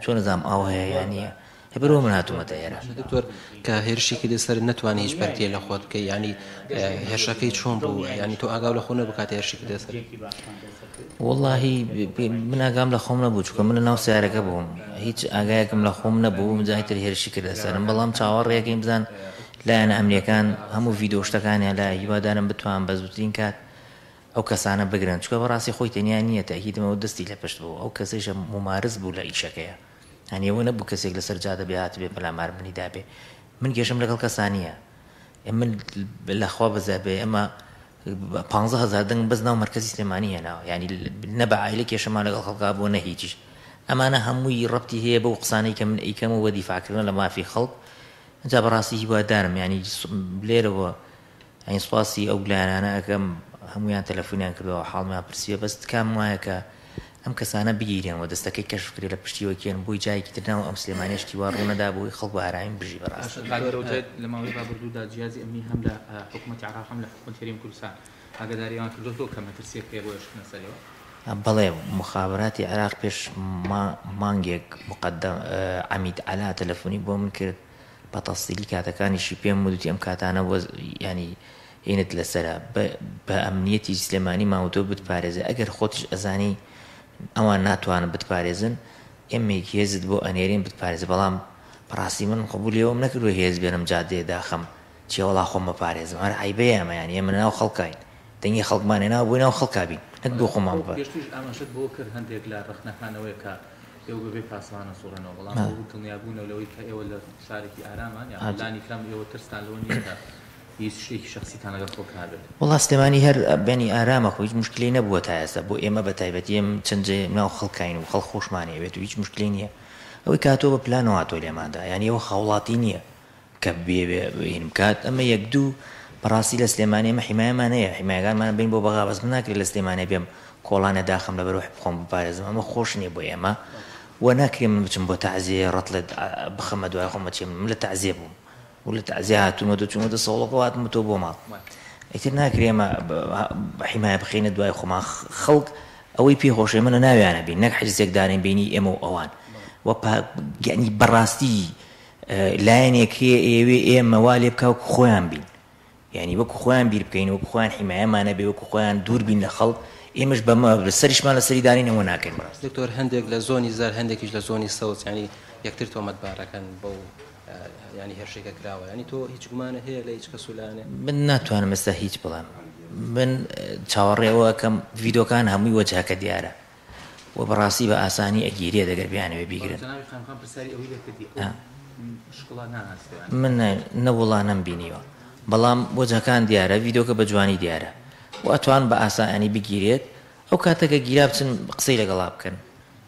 چۆن نەزانم ئاو هەیە یانە هەبەرەوە من هاتوومەتە ئێرە. دکتۆر کە هێرشێکی لەسەر نەتوانانی هیچ بەرتێ لە خۆت بکەی ینی هێرشەکەی چۆن بوو ینی تۆ ئاگاو لە خۆ نەبکات هێرشێکی لەسەر؟ واللهی من ئاگام لە خۆم نەبوو چکە من لە ناو سیارەکە بووم هیچ ئاگایەکم لە خۆم نەبوو مجاهتر هێرشی کرد لەسەرم بەڵام چاوەڕێەکەی بزان لایەنە ئەمریەکان هەموو ڤیدۆ شتەکانیان لە هیوادارم بتوان بە زووترین کات ئەو کەسانە بگرن چکە بەڕاستی خۆی تەنیا نییە تاکیدمەوە دەستی لە پشت بوو ئەو کەسێشە ممارز بوو لە ئیشەکەیە هەنیەوە نەبوو کەسێک لەسەر جادە بێهات بێ پەلامار منی دابێ من گەشم لەگەڵ کەسانیە من لەخوا بەزابێ ئەمە 15,000 دەنگ بەس ناو مەرکەزی سلێمانی هێناوە ینی نە بە عایلە کێشەمان لەگەڵ خەڵکا بوو نە هیچیش ئەمانە هەمووی ڕەبتی هەیە بەو قسانەی کە من ئەیکەمەوە دیفاعکردن لە مافی خەڵک ئەجا بەڕاستی هیوادارم ینی لێرەوە ئەین سوپاسی ئەو لایەنانە ئەەکەم هەمویان تەلەفۆنیان کردەوە حاڵمیان پرسیە بەس کام وایە کە ئەم کەسانە بگیرێنەوە دەستەکەی کەشف کرێ لە پشتیوە کێن بۆی جایکی ترناوە ئەم سلێمانیشتی وا ڕوونەدا بۆی خەڵک بە ئارایم بژی بەڕاست لە ماوەی بابردوودا جیازی ئەمنی هەم لە حکوومەتی عێراق هەم لە حکومەتی هەرێمی کوردستان ئاگاداریان کردوەوە کە مەترسیەک هەیە بۆ هێرشکردنە سەرەوە بەڵێ مخابراتی عێراق پێش مانگێک مقدم عەمید عەلا تەلەفۆنی بۆ من کرد بە تەفسیلی کاتەکانیشی پێم وتی ئەم کاتانە ینی هێنت لەسەرە بە ئەمنیەتی سلێمانی ماوەتۆ بتپارێزە ئەگەر خۆتیش ئەزانی ئەوان ناتوانن بتپارێزن ئێمێک هێزت بۆ ئەنێرین بتپارێز بەڵام بەڕاستی من قبولیەوەم نەکردوە هێز بێنم جادێدا خەم چێوەڵا خۆم بەپارێزم هەر عیبەیە ئەمەیان ئێمە ناو خەڵکاین دەنگی خەڵکمانێ ناو بۆی ناو خەڵکابین نەک بۆ خۆمان بە پێشتوش ئاماژەت بۆ کرد هەندێک لە ڕخنەکانەوەی کە ئێوە بەبێ پاسەوانە سوڕێنەوە بەڵام دڵنیابوونەوە لەوەی کە ئێوە لە شارێکی ئارامان یان لانی کەم ئێوە ترستان لەوە نییە کە هیچ شتێکی شخصیتان لەگەڵ خۆ کابێت وەڵا سلێمانی هەر بینی ئارامە خۆ هیچ مشکلی نەبووە تا ئێستا بۆ ئێمە بە تایبەتی ئێم چەندجێ ناو خەڵکاین و خەڵک خۆشمانەوێت و هیچ مشکلی نییە ئەوەی کاتۆ بە پلانەوە هاتۆ لێماندا یعنی ئەوە خەوڵاتی نییە کە بێنم کات ئەمە یەک دوو بەڕاستی لە سلێمانی ئەمە حیمایەمان هەیە حیمایەکانمان بین بۆ بەغا بەس من ناکرێت لە سلێمانێ بێم کۆڵانە داخەم لەبەرەوە بخۆم بپارێزم ئەمە خۆش نییە بۆ ئێمە و ناکرێ من بچم بۆ تەعزیە ڕەتڵێت بخەمە دوای خۆمە چێم من لە تەعزیە بووم و لە تەعزیە هاتوومە چوومەتە سەوڵەکەوە هاتمە تۆ بۆ ماڵ ئیتر ناکرێ ئێمە حیمایە بخینە دوای خۆمان خەڵک ئەوەی پێخۆشێ منە ناویانە بین نەک حجزێک دانین بینی ئێمە و ئەوان و یعنی بەڕاستی لایەنێک هەیە ئێوێ ئێمە وا لێ بکە وەکو خۆیان بین یعنی وەکو خۆیان بیر بکەین وەکو خۆیان حیمایەمانە بێ وەکو خۆیان دوور بین لە خەڵک ئێمەش بەمە سەریشمان لە سەری دانینەوە ناکەین دکتۆر هەندێک لە زۆنی زار هەندێکیش لە زۆنی سەوز ینی یەکتر تۆمەتبارەکەن بەو ینی هێرشێکە کراوە ینی تۆ هیچ گومانە هەیە لە هیچ کەسولانێ من ناتوانم ئێستا هیچ بڵێم من چاوەڕێەوە کەم ڤیدۆکان هەمووی وەجهاکە دیارە و بەڕاستی بە ئاسانی ئەگیرێ دەگەر بیانەوە بیگرن من نەوڵا نەمبینیوە بەڵام وەجهەکان دیارە ڤیدۆکە بە جوانی دیارە و ئەتوان بە ئاسانی بگیرێت ئەو کاتەکە گیرا بچن قسەی لەگەڵا بکەن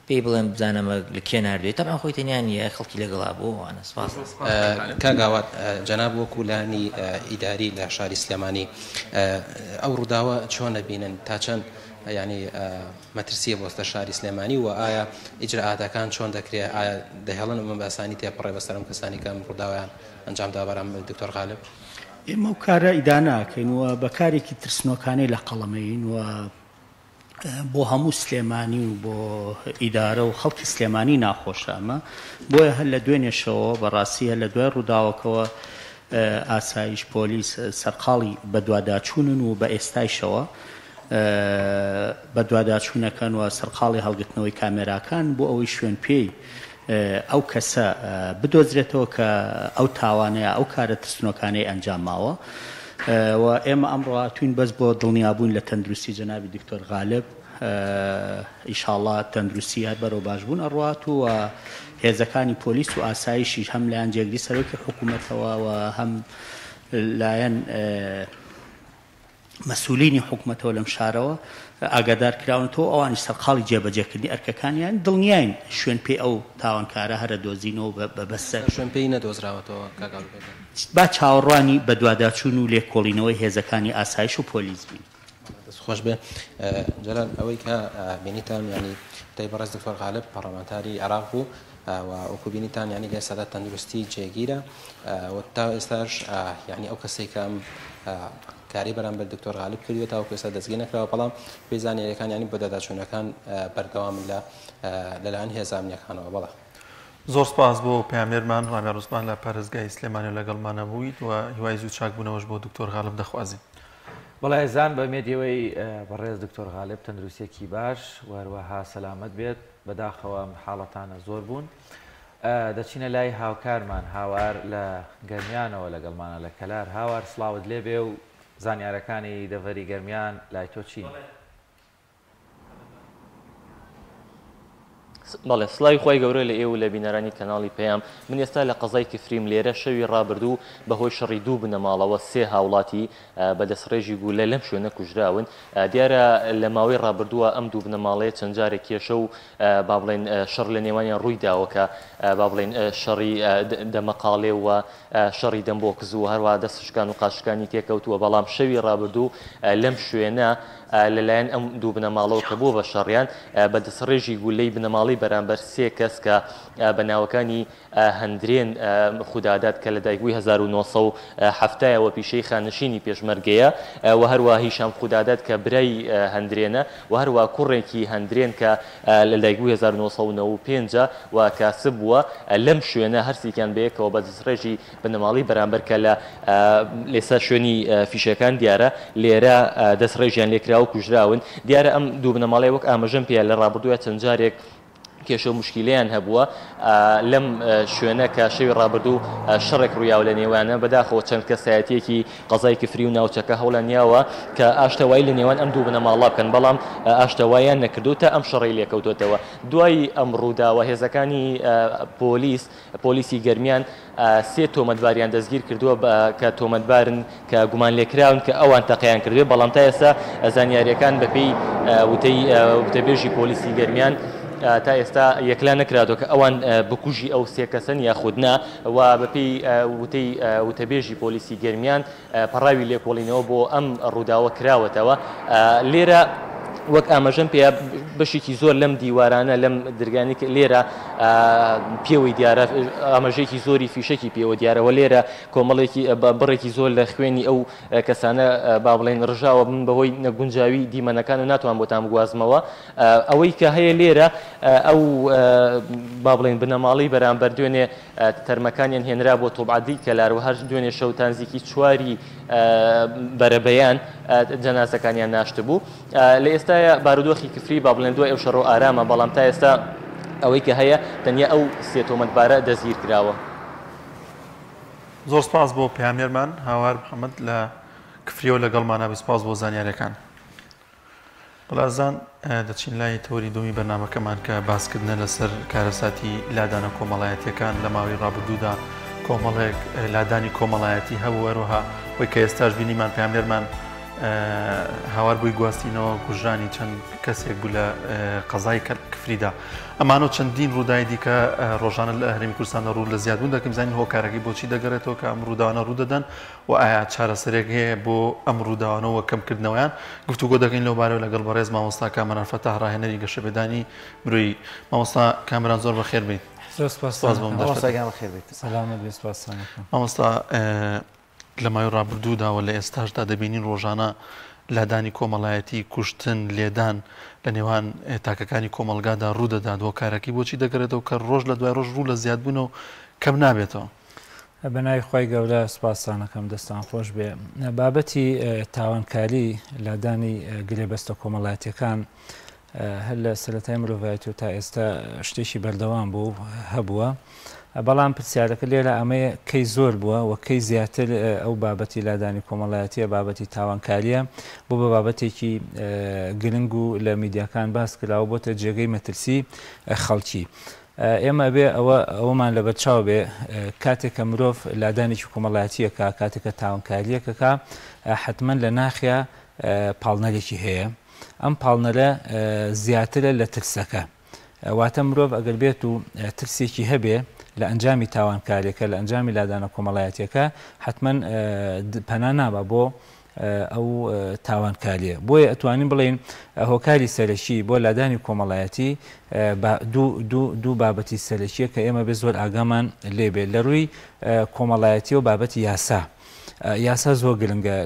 پێی بڵێم بزانەمە لە کێ نردوێت تەبعا خۆی تەنیا نیە خەڵکی لەگەڵا بۆ وانە سپاس کاگاوات جەناب وەکو لانی ئیداری لە شاری سلێمانی ئەو ڕووداوە چۆن نەبینن تا چەند ینی مەترسیە بۆستە شاری سلێمانی و ئایا ئیجرئاتەکان چۆن دەکرێت ئایا دەهێڵن ئەمە بە ئاسانی تێپەڕێ بەسەرم کەسانی کەم ڕووداویان ئەنجامدا بەرام دکتۆر غالب ئێمە و کارە ئیداناکەین وە بە کارێکی ترسنۆکانەی لە قەڵەمەین و بۆ هەموو سلێمانی و بۆ ئیدارە و خەڵکی سلێمانی ناخۆشە ئەمە بۆیە هەر لە دوێنێشەوە بەڕاستی هەر لە دوای ڕووداوەکەوە ئاسایش پۆلیس سەرقاڵی بە دوواداچوونن و بە ئێستایشەوە بە دوواداچوونەکەن و سەرقاڵی هەڵگرتنەوەی کامێراکان بۆ ئەوەی شوێن پێی ئەو کەسە بدۆزرێتەوە کە ئەو تاوانەیە ئەو کارە ترسنۆکانەی ئەنجام ماوە و ئێمە ئەمڕۆ هاتوین بەس بۆ دڵنیابوون لە تەندروستی جەنابی دکتۆر غالب ئیشاڵڵا تەندروستی هەر بەرەو باشبوون ئەڕوات و هێزەکانی پۆلیس و ئاسایشی هەم لایەن جێگری سەرۆکی حکوومەتەوە و هەم لایەن مەسئولینی حکوومەتەوە لەم شارەوە ئاگادار کراونەوە ئەوانی سەرقاڵی جێبەجێکردنی ئەرکەکانیان دڵنیاین شوێن پێی ئەو تاوانکارە هەرە دۆزینەوە بە بەسەر شوێن پێی نەدۆزراوەتەوە کاگاڵ با چاوەڕوانی بە دوواداچوون و لێکۆڵینەوەی هێزەکانی ئاسایش و پۆلیس بین خۆش بێ جەلال ئەوەی کە بینیتان ینی تای بەڕێز دکتۆر غالب پەرلەمانتاری عێراق بوو و ئەوکو بینیتان ینی لە سەدا تەندروستی جێگیرە و تا ئێستاش ینی ئەو کەسێک کەم کاری بەرامبەر دکتۆر غالب کردووە تاوەکو ئێستا دەستگیر نەکراوە بەڵام پێی زانیاریەکان ینی بۆ داداچوونەکان بەردەوام لەلایەن هێزە ئەمنیەکانەوە بەڵێ زۆر سپاس بۆ پامێرمان ڕامیا ڕوسمان لە پارێزگای سلێمانی لەگەڵمانە بوویت و هیوای زوو چاکبوونەوەش بۆ دکتۆر غالب دەخوازیین. بەڵای زان بە مێدیەوەی بەڕێز دکتۆر غالب تەندروستێکی باش وەروەها سەلامەت بێت بەداخەوە حاڵەتانە زۆر بوون. دەچینە لای هاوکارمان هاوار لە گەرمیانەوە لەگەڵمانە لە کەلار. هاوار سڵاوت لێبێ و زانیارەکانی دەڤەری گەرمیان لای تۆ چین؟ بەڵێ سڵاوی خۆی گەورە لە ئێوە لە بینەرانی کەناڵی پێیام. من ئێستا لە قەزای کفریم لێرە شەوی ڕابردوو بەهۆی شەڕی دوو بنەماڵەوە 3 هاوڵاتی بەدەستڕێژی گولە لەم شوێنە کوژراون. دیارە لە ماوەی ڕابردووە ئەم دوو بنەماڵەیە چەند جارێک کێشە و با بڵێن شەڕ لە نێوانیان ڕووی داوە کە با بڵێن شەڕی دەمەقاڵێ و شەڕی دەمبۆکز و هەروە دەستشکان و قاشکانی تێکەوتووە. بەڵام شەوی ڕابردوو لەم شوێنە لەلایەن ئەم دوو بنەماڵەوە کە بوو بە شەڕیان بەدەستڕێژی گولەی بنەماڵی بەرامبەر 3 کەس کە بەناوەکانی هەندرێن خوددادات کە لە دایکبووی 1970ەوە پیشەی خانشینی پێشمەرگەیە و هەروە هیشام خوددادات کە برای هەندرێنە و هەروە کوڕێکی هەندرێن کە لە دایکبووی 1995 و کاسب بووە لەم شوێنە هەرسیکیان بەیەکەوە بەدەستڕێژی بنەماڵی بەرامبەر کە لە لێسا شوێنی فیشەکان دیارە لێرە دەستڕێژیان لێکرا و کوژراون. دیارە ئەم دوو بنەماڵی وەک ئاماژەم پێ لە ڕابردووە چەند جارێک کێشە و مشکیلیان هەبووە لەم شوێنە کە شەوی ڕابردوو شەڕێک ڕوویاو لە نێوانە بەداخەوە چەند کەسایەتێکی قەزای کفری و ناوچەکە هەوڵە نیاوە کە ئاشتەوایی لە نێوان ئەم دوو بنەماڵا بکەن بەڵام ئاشتەواییان نەکردو تا ئەم شەڕی لێکەوتوتەوە. دوای ئەم ڕووداوە هێزەکانی پۆلیسی گەرمیان 3 تۆمەتباریان دەستگیر کردووە کە تۆمەتبارن کە گومان لێکراون کە ئەوان تەقییان کردوێ بەڵام تا ئێستا زانیاریەکان بەپێی وتەبێژی پۆلیسی گەرمیان تا ئێستا یەکلا نەکراتەوە کە ئەوان بکوژی ئەو 3 کەسن یاخودنا و بەپێی وتەبێژی پۆلیسی گەرمیان پەڕاوی لێکۆڵینەوە بۆ ئەم ڕووداوە کراوەتەوە. لێرە وەک ئاماژەم پێ بەشێکی زۆر لەم دیوارانە لەم درگانی لێرە پێوەی دیارە ئاماژەیەکی زۆری فیشەکی پێوە دیارەوە لێرە کۆمەڵێکی بڕێکی زۆر لە خوێنی ئەو کەسانە با بڵێن ڕژاوە من بەهۆی نەگونجاوی دیمەنەکان و ناتوان بۆتان بگوازمەوە. ئەوەی کە هەیە لێرە ئەو با بڵێن بنەماڵی بەرامبەر دوێنێ تەرمەکانیان هێنرا بۆ تۆبعادی کەلار و هەر دوێنێ شەو تانزیکی 4 بەرەبەیان جەنازەکانیان ناشت بوو. لە ئێستاە بارودۆخی کفری با بڵێن دوای ئەو شەڕ و ئارامە بەڵام تا ئێستا ئەوەی کە هەیە تەنیا ئەو 3 تۆمەتبارە دەستگیر کراوە. زۆر سپاس بۆ پامێرمان هاوار محەممەد لە کفریەوە لەگەڵمانە سپاس بۆ زانیارەکان. بەڵازان دەچین لای تەوەری دومی بەرنامەکەمان کە باسکردنە لەسەر کارەساتی لادانە کۆمەڵایەتیەکان لە ماوەی ڕابردوودا کۆمەڵێک لادانی کۆمەڵایەتی هەبوو وەروها وەی کە ئێستاش بینیمان پامێرمان هاوار بووی گواستینەوە کوژرانی چەند کەسێک بوو لە قەزای کفریدا. ئەمانە چەندین ڕووداوی دیکە ڕۆژانە لە هەرێمی کوردستاندا ڕوو لە زیادبوون دەکەم زانین هۆکارەکەی بۆچی دەگەڕێتەوە کە ئەم ڕووداوانە ڕوودەدەن و ئایا چارەسەرێک هەیە بۆ ئەم ڕووداوانەوە کەمکردنەوەیان گفتوگۆ دەکەین لەو بارەوە لەگەڵ بەڕێز مامۆستا کامەران فەتاح ڕاهێنەری گەشەبێدانی مرۆیی. مامۆستا کامەران زۆر بەخێر بێت. مامۆستا لە ماوەی ڕابردووداوە لە ئێستاشدا دەبینین ڕۆژانە لادانی کۆمەڵایەتی کوشتن لێدان لە نێوان تاکەکانی کۆمەلگادا ڕوودەدات هۆکارەکەی بۆچی دەگەرێتەوە کە ڕۆژ لە دوای ڕۆژ ڕوو لە زیادبوونەوە کەم نابێتەوە؟ بەناوی خۆی گەورە سوپاسانەکەم دەستان خۆش بێ. بابەتی تاوانکاری لادانی گرێبەستە کۆمەڵایەتیەکان هەر لە سەرەتای مرۆڤایەتی و تا ئێستا شتێکی بەردەوام بوو هەبووە. بەڵام پرسیارەکە لێرە ئەمەیە کەی زۆر بووە و کەی زیاتر ئەو بابەتی لادانی کۆمەڵایەتیە بابەتی تاوانکاریە بۆ بە بابەتێکی گرنگ و لە میدیاکان باس کراوە بۆتە جێگەی مەترسی خەڵکی. ئێمە بێ ئەوەمان لە بەرچاو بێ کاتێک کە مرۆڤ لادانێکی کۆمەڵایەتیەکە کاتێککە تاوانکاریەکەکە حتمما لە ناخیا پاڵنەرێکی هەیە. ئەم پاڵنەرە زیاترە لە ترسەکە. واتە مرۆڤ ئەگەر بێت و ترسێکی هەبێ لە ئەنجامی تاوانکاریەکە لە ئەنجامی لادانە کۆمەڵایەتیەکە حتمما پەنا نابە بۆ ئەو تاوانکاریە. بۆیە ئەتوانین بڵێن هۆکاری سەرەکی بۆ لادانی کۆمەڵایەتی دوو بابەتی سەرەکیە کە ئێمە بێ زۆر ئاگامان لێبێت لە ڕووی کۆمەڵایەتی و بابەتی یاسا. یاسا زۆر گرنگە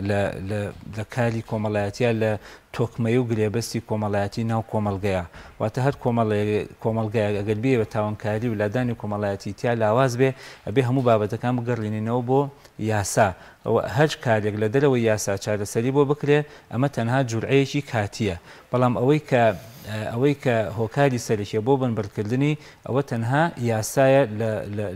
لە کاری کۆمەڵایەتیە لە تۆکمەی و گرێبەستی کۆمەڵایەتی ناو کۆمەلگەیە واتە هەر کۆمەلگای ئەگەر بێ بە تاوانکاری و لادانی کۆمەڵایەتی تیا لاواز بێ ئەبێ هەموو بابەتەکان بگەڕێنینەوە بۆ یاسا هەر کارێک لە دەرەوەی یاسا چارەسەری بۆ بکرێ ئەمە تەنها جورعەیەکی کاتیە بەڵام ئەوەی کە هۆکاری سەرکیە بۆ بنبڕکردنی ئەوە تەنها یاسایە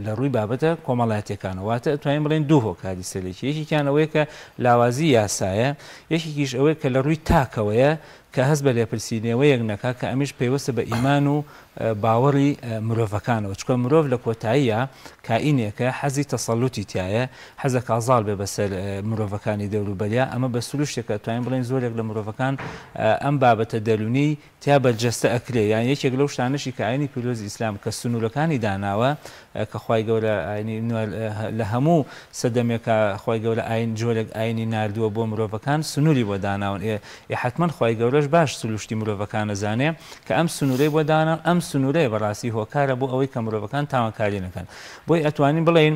لە ڕووی بابەتە کۆمەڵایەتەکانەوەواتە ئەتوانین بڵێن دوو هۆکاری سەرکی یەکێکیان ئەوەیە کە لاوازی یاسایە یەکێکیش ئەوەیە کە لە ڕووی تاکەوەیە کە هەست بە لێپرسینەوەیەک نەکا کە ئەمیش پێوەستە بە ئیمان و باوەڕی مرۆڤەکانەوە چکە مرۆڤ لە کۆتاییە کائینێکە حەزی تەسەڵوتی تایە حەزە کازاڵ بێ بەسەر مرۆڤەکانی دەوروبەریا ئەمە بە سروشتێکە توانین بڵێن زۆرێک لە مرۆڤەکان ئەم بابەتە دەرونی تیا بەرجەستە ئەکرێ یان یەکێک لەو شتانەشی کە ئاینی پیرۆزی ئیسلام کە سنوورەکانی داناوە کە خوای گەورە لە هەموو سەدەمێکە خوای گەورە ئاین جۆرێک ئاینی ناردووە بۆ مرۆڤەکان سنووری بۆ داناون حتمما خوای گەورەش باش سروشتی مرۆڤەکانە زانێ کە ئەم سنوورەی بۆ دانا ئەم سنوورەیە بەڕاستی هۆکارە بۆ ئەوەی کە مرۆڤەکان تاوانکاری نەکەن بۆی ئەتوانین بڵێن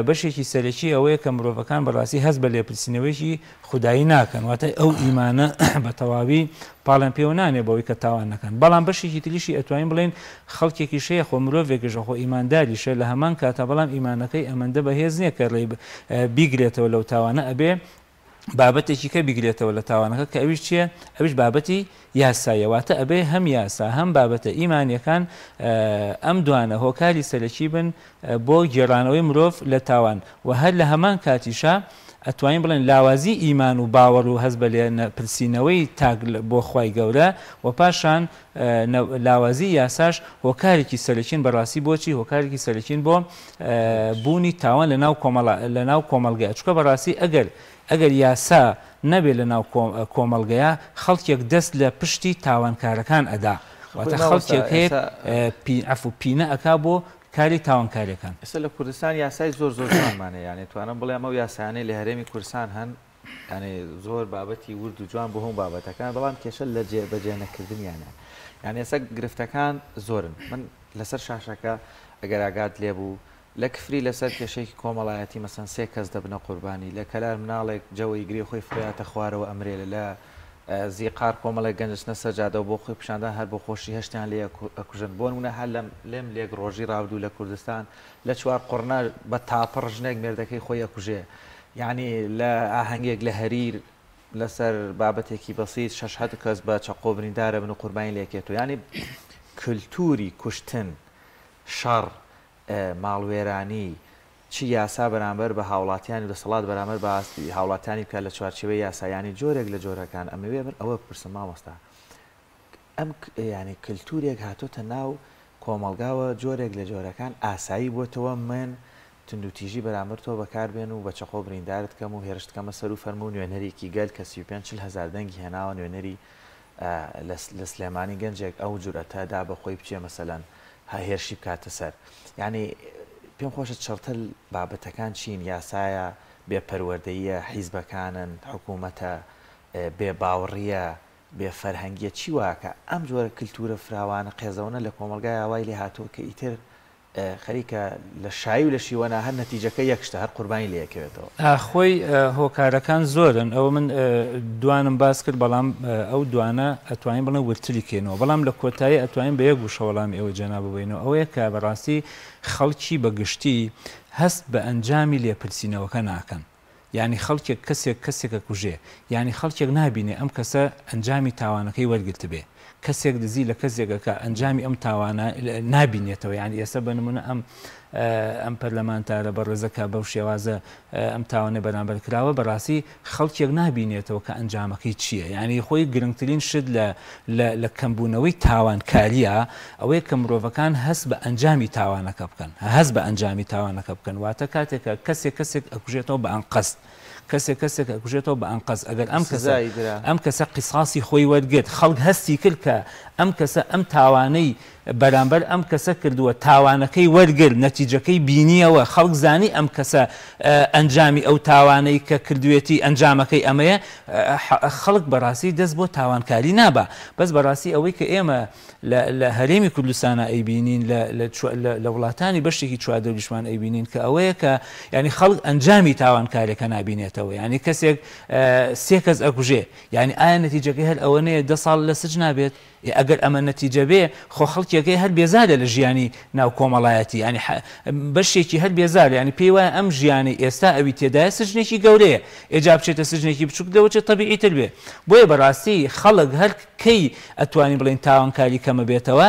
بەشێکی سەرەکی ئەوەیە کە مرۆڤەکان بەڕاستی هەست بە لێپرسینەوەیکی خودایی ناکەن واتە ئەو ئیمانە بە تەواوی پاڵیان پێوە نانێ بەوەی کە تاوان نەکەن بەڵام بەشێکی تریشی ئەتوانین بڵێن خەڵکێکی شەیە خۆ مرۆڤێکیشە خۆ ئیمانداریشە لە هەمان کاتە بەڵام ئیمانەکەی ئەمەندە بەهێز نییە کە بیگرێتەوە لەو تاوانە ئەبێ بابەتێکی کە بیگرێتەوە لە تاوانەکە کە ئەویش چییە؟ ئەویش بابەتی یاسایەواتە ئەبێ هەم یاسا هەم بابەتە ئیمانیەکان ئەم دوانە هۆکاری سەرەکی بن بۆ گێڕانەوەی مرۆڤ لە تاوان و هەر لە هەمان کاتیشە ئەتوانین بڵێن لاوازی ئیمان و باوەڕ و هەست بە لێپرسینەوەی تاگ بۆ خوای گەورە و پاشان لاوازی یاساش هۆکارێکی سەرەکین بەڕاستی بۆچی هۆکارێکی سەرەکین بۆ بوونی تاوان لە ناو کۆمەلگەیە چکە بەڕاستی ئەگەر یاسا نەبێت لە ناو کۆمەلگەیە خەڵکێک دەست لە پشتی تاوانکارەکان ئەدا واتە خەڵکێک هەیە پینە ئەکا بۆ کاری تاوانکاریەکان ئێستا لە کوردستان یاسای زۆر زۆرمانە یعنی توانم بڵێ ئەمە یاسانەی لە هەرێمی کوردستان هەن ینی زۆر بابەتی ورد و جوان بۆ هەموو بابەتەکان بەڵام کێشە لە جێبەجێ نەکردنیانە یعنی ئێستا گرفتەکان زۆرن من لەسەر شاشەکە ئەگەر ئاگات لێبوو لە کفری لەسەر کێشەیەکی کۆمەڵایەتی مەسەن 3 کەس دەبنە قوربانی لە کەلار مناڵێک جەوەی گری خۆی فراتە خوارەوە ئەمرێ لە زیقار کۆمەڵی گەنجستنە سەرجادەوە بۆ خۆی پیشاندان هەر بۆ خۆشی هەشتیان لێ ئەکوژن بۆ نمونە هەر لێم لێک ڕۆژی ڕاودوو لە کوردستان لە چوار قڕنا بە تاپڕ ژنێک مێردەکەی خۆی ئەکوژێ یعنی لە ئاهەنگێک لە هەریر لەسەر بابەتێکی بەسیت 6 کەس بە چەقۆ بریندارە بن و قوربانی لێکێتەوە ینی کللتوری کوشتن شەڕ ماڵوێرانی چی یاسا بەرامبەر بە هاوڵاتیانی دەسەڵات بەرامبەر بە هاوڵاتیانی بکات لە چوارچێوەی یاسایانی جۆرێک لە جۆرەکان ئەمەوێ من ئەوە بپرسم مامۆستا ئەم ینی کللتورێک هاتۆتە ناو کۆمەلگاوە جۆرێک لە جۆرەکان ئاسایی بۆتەوە من تندوتیژی بەرامبەر تۆ بەکاربێن و بە چەقۆ بریندارت کەم و هێرشتکەمە سەر و فەرمو نوێنەرێکی گەل کە 35,000 دەنگی هێناوە نوێنەری لە سلێمانی گەنجێک ئەو جورئەتەدا بە خۆی بچێ مەسەلەن هێرشی بکاتە سەر یعنی پێم خۆشە چڕتە بابەتەکان چین یاسایە بێپەروەردەیە حیزبەکانن حکوومەتە بێ باوەڕیە بێ فەرهەنگیە چی واکە ئەم جۆرە کللتورە فراوانە قێزەونە لە کۆمەلگای ئاوای لێ هاتووە کە ئیتر خەریکە لە شایی و لە شیوەنە هەر نەتیجەکە یەکشتە هەر قوربانی لەیەکەوێتەوە خۆی هۆکارەکان زۆرن ئەوە من دوانم باس کرد بەڵام ئەو دوانە ئەتوانین بڵێن ورتری کێنەوە بەڵام لە کۆتایی ئەتوانین بە یەک گوشە وەڵامی ئەوە جەنا ببینەوە ئەوەیە کە بەڕاستی خەڵکی بەگشتی هەست بە ئەنجامی لێپرسینەوەکە ناکەن یعنی خەڵکێک کەسێکە کوژێ یعنی خەڵکێک نابینێ ئەم کەسە ئەنجامی تاوانەکەی وەرگرت بێ کەسێک دزی لە کەسێکەکە ئەنجامی ئەم تاوانە نابینێتەوە یعنی ئێستا بە نمونە ئەم پەرلەمانتارە بە ڕێزەکە بەو شێوازە ئەم تاوانێ بەرامبەر کراوە بەڕاستی خەڵکێک نابینێتەوە کە ئەنجامەکەی چییە یعنی خۆی گرنگترین شت لە کەمبوونەوەی تاوانکاریە ئەوەیە کە مرۆڤەکان هەست بە ئەنجامی تاوانەکە بکەن هەست بە ئەنجامی تاوانەکە بکەن واتە کاتێکە کەسێک ئەکوژێتەوە بە ئەنقەست کەسێک ئەکوژێتەوە بە ئەنقەست ئەگەر ئەم کەسە قیساسی خۆی وەرگێت خەڵک هەستی کرد کە کە ئەم کەسە ئەم تاوانەی بەرامبەر ئەم کەسە کردووە تاوانەکەی وەرگر نەتیجەکەی بینیەوە خەڵک زانی ئەم کەسە ئەنجامی ئەو تاوانەی کە کردوێتی ئەنجامەکەی ئەمەیە خەڵک بەڕاستی دەست بۆ تاوانکاری نابە بەس بەڕاستی ئەوەی کە ئێمە لە هەرێمی کوردستانە ئەیبینین لە وڵاتانی بەشێکی چواردەوریشمان ئەیبینین کە ئەوەیە کە ینی خەڵک ئەنجامی تاوانکارێکە نابینێتەوە ینی کەسێک سێ کەس ئەکوژێ ینی ئایا نەتیجەکەی هەر ئەوەنەیە 10 ساڵ لە سجن نابێت ئەگەر ئەمە نەتیجە بێ خۆ خەڵکیەکەی هەر بێزارە لە ژیانی ناو کۆمەڵایەتی ینی بەشێکی هەر بێزار ینی پێی وایە ئەم ژیانی ئێستا ئەوی تێدایە سژنێکی گەورەیە ئێجا بچێتە سژنێکی بچووک دەوەچێت تەبیعیتر بێ بۆیە بەڕاستی خەڵک هەر کەی ئەتوانین بڵێن تاوانکاری کەمە بێتەوە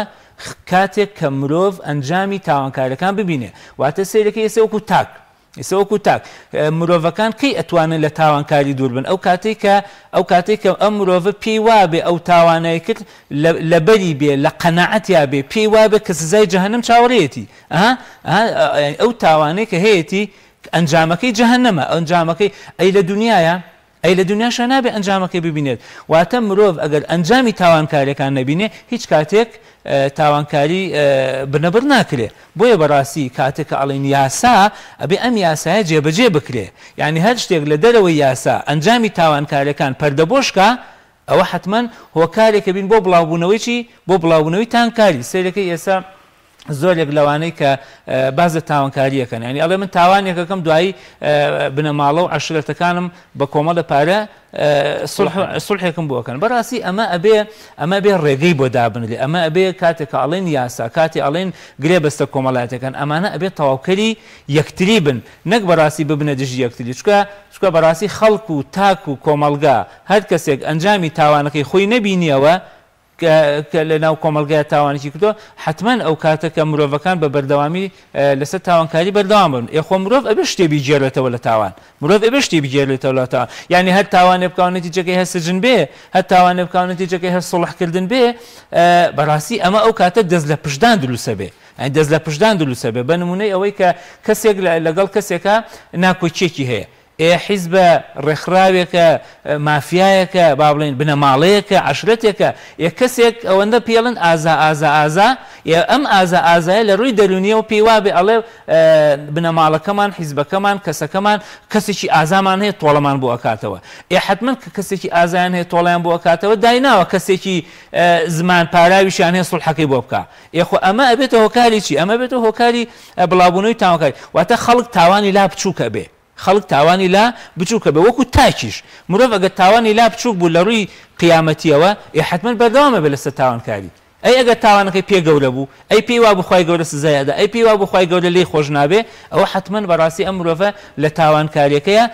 کاتێک کە مرۆڤ ئەنجامی تاوانکاریەکان ببینێ واتە سیرەکەی ئێستا وەکو تاک ئێسەوەکو تاک مرۆڤەکان کەی ئەتوانن لە تاوانکاری دوور بن ئەو کاتێک کە ئەم مرۆڤە پێی وابێ ئەو تاوانای کرد لە بەری بێ لە قەناعەتیا بێ پێی وابێ کە سزای جەهەنەم چاوەڕێتی ئەو تاوانەی کە هەیەی ئەنجامەکەی جەهەنەمە ئەنجامەکەی ئەی لە دنیاە ئەی لە دنیاشە نابێ ئەنجامەکەی ببینێت واتە مرۆڤ ئەگەر ئەنجامی تاوانکاریەکان نەبینێ هیچ کاتێک تاوانکاری بنەبڕ ناکرێ بۆیە بەڕاستی کاتێک کە ئەڵێن یاسا ئەبێ ئەم یاسایە جێبەجێ بکرێ یعنی هەر شتێک لە دەرەوەی یاسا ئەنجامی تاوانکاریەکان پەردەبۆشکە ئەوە حتمما هۆکارێکە بین بۆ بڵاوبوونەوەی بۆ بڵاوبوونەوەی تاوانکاری سیرەکەی ئێستا زۆرێک لەوانەی کە باز لە تاوانکاریەکەن ینی ئەڵێ من تاوانێکەکەم دوایی بنەماڵە و عەشرەتەکانم بە کۆمەڵە پارە سڵحێکم بۆکەن بەڕاستی ئەمە بێ ڕێگەی بۆ دابنێ ئەمە ئەبێ کاتێک کە ئەڵێن یاسا کاتی ئەڵێن گرێ بەستە کۆمەڵایەتەکان ئەمانە ئەبێ تەواوکەری یەکتری بن نەک بەڕاستی ببنە دژی یەکتری چکە بەڕاستی خەڵک و تاک و کۆمەلگا هەر کەسێک ئەنجامی تاوانەکەی خۆی نەبینیەوە کە لە ناو کۆمەلگای تاوانێکی کردووە حتمما ئەو کاتەکە مرۆڤەکان بە بەردەوامی لەسەر تاوانکاری بەردەوام بن یخۆ مرۆڤ ئەبێ شتێ بیجێڕێتەوە لە تاوان مرۆڤ ئەبێ شتێ بیجێڕێتەوە لە تاوان یعنی هەر تاوانێ بکەون نەتیجەکەی هەر سجن بێ هەر تاوانێ بکەون نەتیجەکەی هەر سڵحکردن بێ بەڕاستی ئەمە ئەو کاتە دەست لە پشتدان دروستە بێ دەست لە پشتدان دروستە بێ بە نمونەی ئەوەی کە کەسێک لەگەڵ کەسێکە ناکۆچێکی هەیە حیزبە ڕێکخراوێکە مافیایەکە با بڵێن بنەماڵەیەکە عەشرەتێکە کەسێک ئەوەندە پێڵن ئازا ئەم ئازایە لە ڕووی دەرونیەوە پێی وابێ ئەڵێ بنەماڵەکەمان حیزبەکەمان کەسەکەمان کەسێکی ئازامان هەیە تۆڵەمان بۆ ئەکاتەوە حتمما کە کەسێکی ئازایان هەیە تۆڵیان بۆ ئەکاتەوە دایناوە کەسێکی زمان پاراویشیان هەیە سڵحەکەی بۆ بکە یخۆ ئەمە ئەبێتە هۆکاری چی ئەمە بێتە هۆکاری بڵاوبوونەوەی تاوانکاری واتە خەڵک تاوانی لا بچووکە بێ خەڵک تاوانی لا بچووکە بێ وەکو تاکیش مرۆڤ ئەگەر تاوانی لا بچووک بوو لە ڕووی قیامەتیەوە حتمما بەردەوامە بێ لەسەر تاوانکاری ئەی ئەگەر تاوانەکەی پێ گەورە بوو ئەی پێی وا بخوای گەورە سزایەدا ئەی پێی وا بخوای گەورە لێی خۆش نابێ ئەوە حتمما بەڕاستی ئەم مرۆڤە لە تاوانکاریەکەیە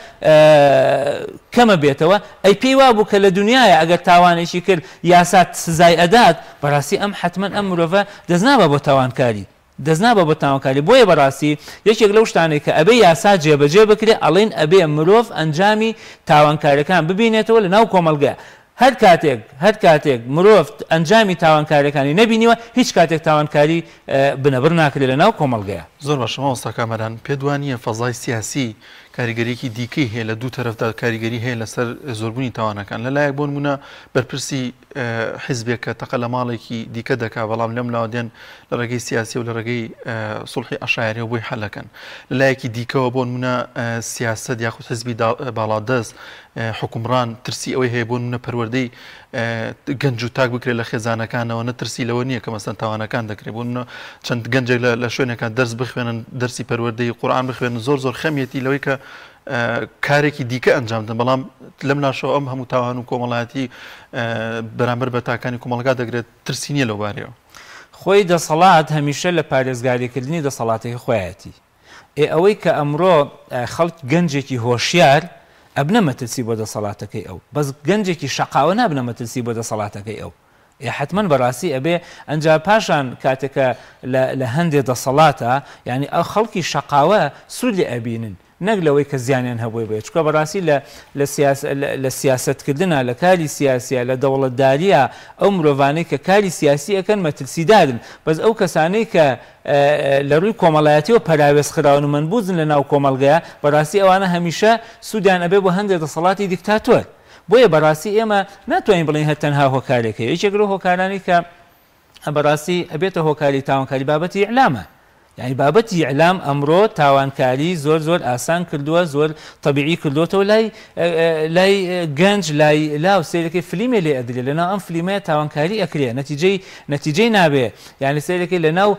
کەمە بێتەوە ئەی پێی وا بوو کە لە دنیاە ئەگەر تاوانێکی کرد یاسات سزای ئەدات بەڕاستی ئەم حتمما ئەم مرۆڤە دەستنابە بۆ تاوانکاری دەستنابە بۆ تاوانکاری بۆیە بەڕاستی یەکێک لەو شتانێک کە ئەبێ یاسا جێبەجێ بکرێ ئەڵێن ئەبێ مرۆڤ ئەنجامی تاوانکاریەکان ببینێتەوە لە ناو کۆمەلگا هەر کاتێک مرۆڤ ئەنجامی تاوانکاریەکانی نەبینیوە هیچ کاتێک تاوانکاری بنەبڕ ناکرێت لە ناو کۆمەلگەیە زۆر باشە مامۆستا کامەران پێت وانییە فەزای سیاسی کاریگەریەکی دیکەی هەیە لە دوو تەرەفدا کاریگەری هەیە لەسەر زۆربوونی تاوانەکان لەلایەک بۆ نمونە بەرپرسی حیزبێکە تەقە لە ماڵێکی دیکە دەکا بەڵام لەم لاوەدێن لە ڕێگەی سیاسی و لە ڕێگەی سوڵحی ئەشایەری و بۆی حەلەکەن لەلایەکی دیکەوە بۆ نمونە سیاست یاخود حیزبی باڵادەست حکومڕان ترسی ئەوەی هەیە بۆ نمونە پەروەردەی گەنج و تاک بکرێت لە خێزانەکانەوە نەترسی لەوە نییە کە مەسەن تاوانەکان دەکرێت بۆ چەند گەنجێک لە شوێنەکان دەرس بخوێنن دەرسی پەروەردەی قورئان بخوێنن زۆر خەمیەتی لەوەی کە کارێکی دیکە ئەنجامدن بەڵام لەم ناشەوە ئەم هەموو تاوان و کۆمەڵایەتی بەرامبەر بە تاکانی کۆمەڵگا دەگرێت ترسی نییە لەو بارەوە خۆی دەسەڵات هەمیشە لە پارێزگاریکردنی دەسەڵاتێکی خۆیەتی ئەوەی کە ئەمڕۆ خەڵک گەنجێکی هۆشیار ئەبنەمەترسی بۆ دەسەڵاتەکەی ئەو بەس گەنجێکی شەقاوە نابنەمەترسی بۆ دەسەڵاتەکەی ئەو حتمما بەڕاستی ئەبێ ئەنجا پاشان کاتێکە لە هەندێک دەسەڵاتە یعنی ئەو خەڵکی شەقاوە سوود لێ ئەبینن نەک لەوەی کە زیانیان هەبووی بێت چکە بەڕاستی لە سیاسەتکردنە لە کاری سیاسیە لە دەوڵەتداریە ئەو مرۆڤانەی کە کاری سیاسی ئەەکەن مەترسیدادن بەس ئەو کەسانەی کە لە ڕووی کۆمەڵایەتیەوە پەراوێز خراون و منبوزن لە ناو کۆمەلگەیە بەڕاستی ئەوانە هەمیشە سوودیان ئەبێ بۆ هەندێک دەسەڵاتی دیکتاتۆر بۆیە بەڕاستی ئێمە ناتوانین بڵین هەر تەنها هۆکارێکە یەکێک لەو هۆکارانی کە بەڕاستی ئەبێتە هۆکاری تاوانکاری بابەتی ئیعلامە یعنی بابەتی ئیعلام ئەمڕۆ تاوانکاری زۆر زۆر ئاسان کردووە زۆر طبیعی کردوتەوە لای گەنج لای لاو سیرەکەی فلیمێ لێ ئەدرێت لەناو ئەم فلیمەیە تاوانکاری ئەکرێ نەتیجەی نابێ یعنی سیرەکەی لەناو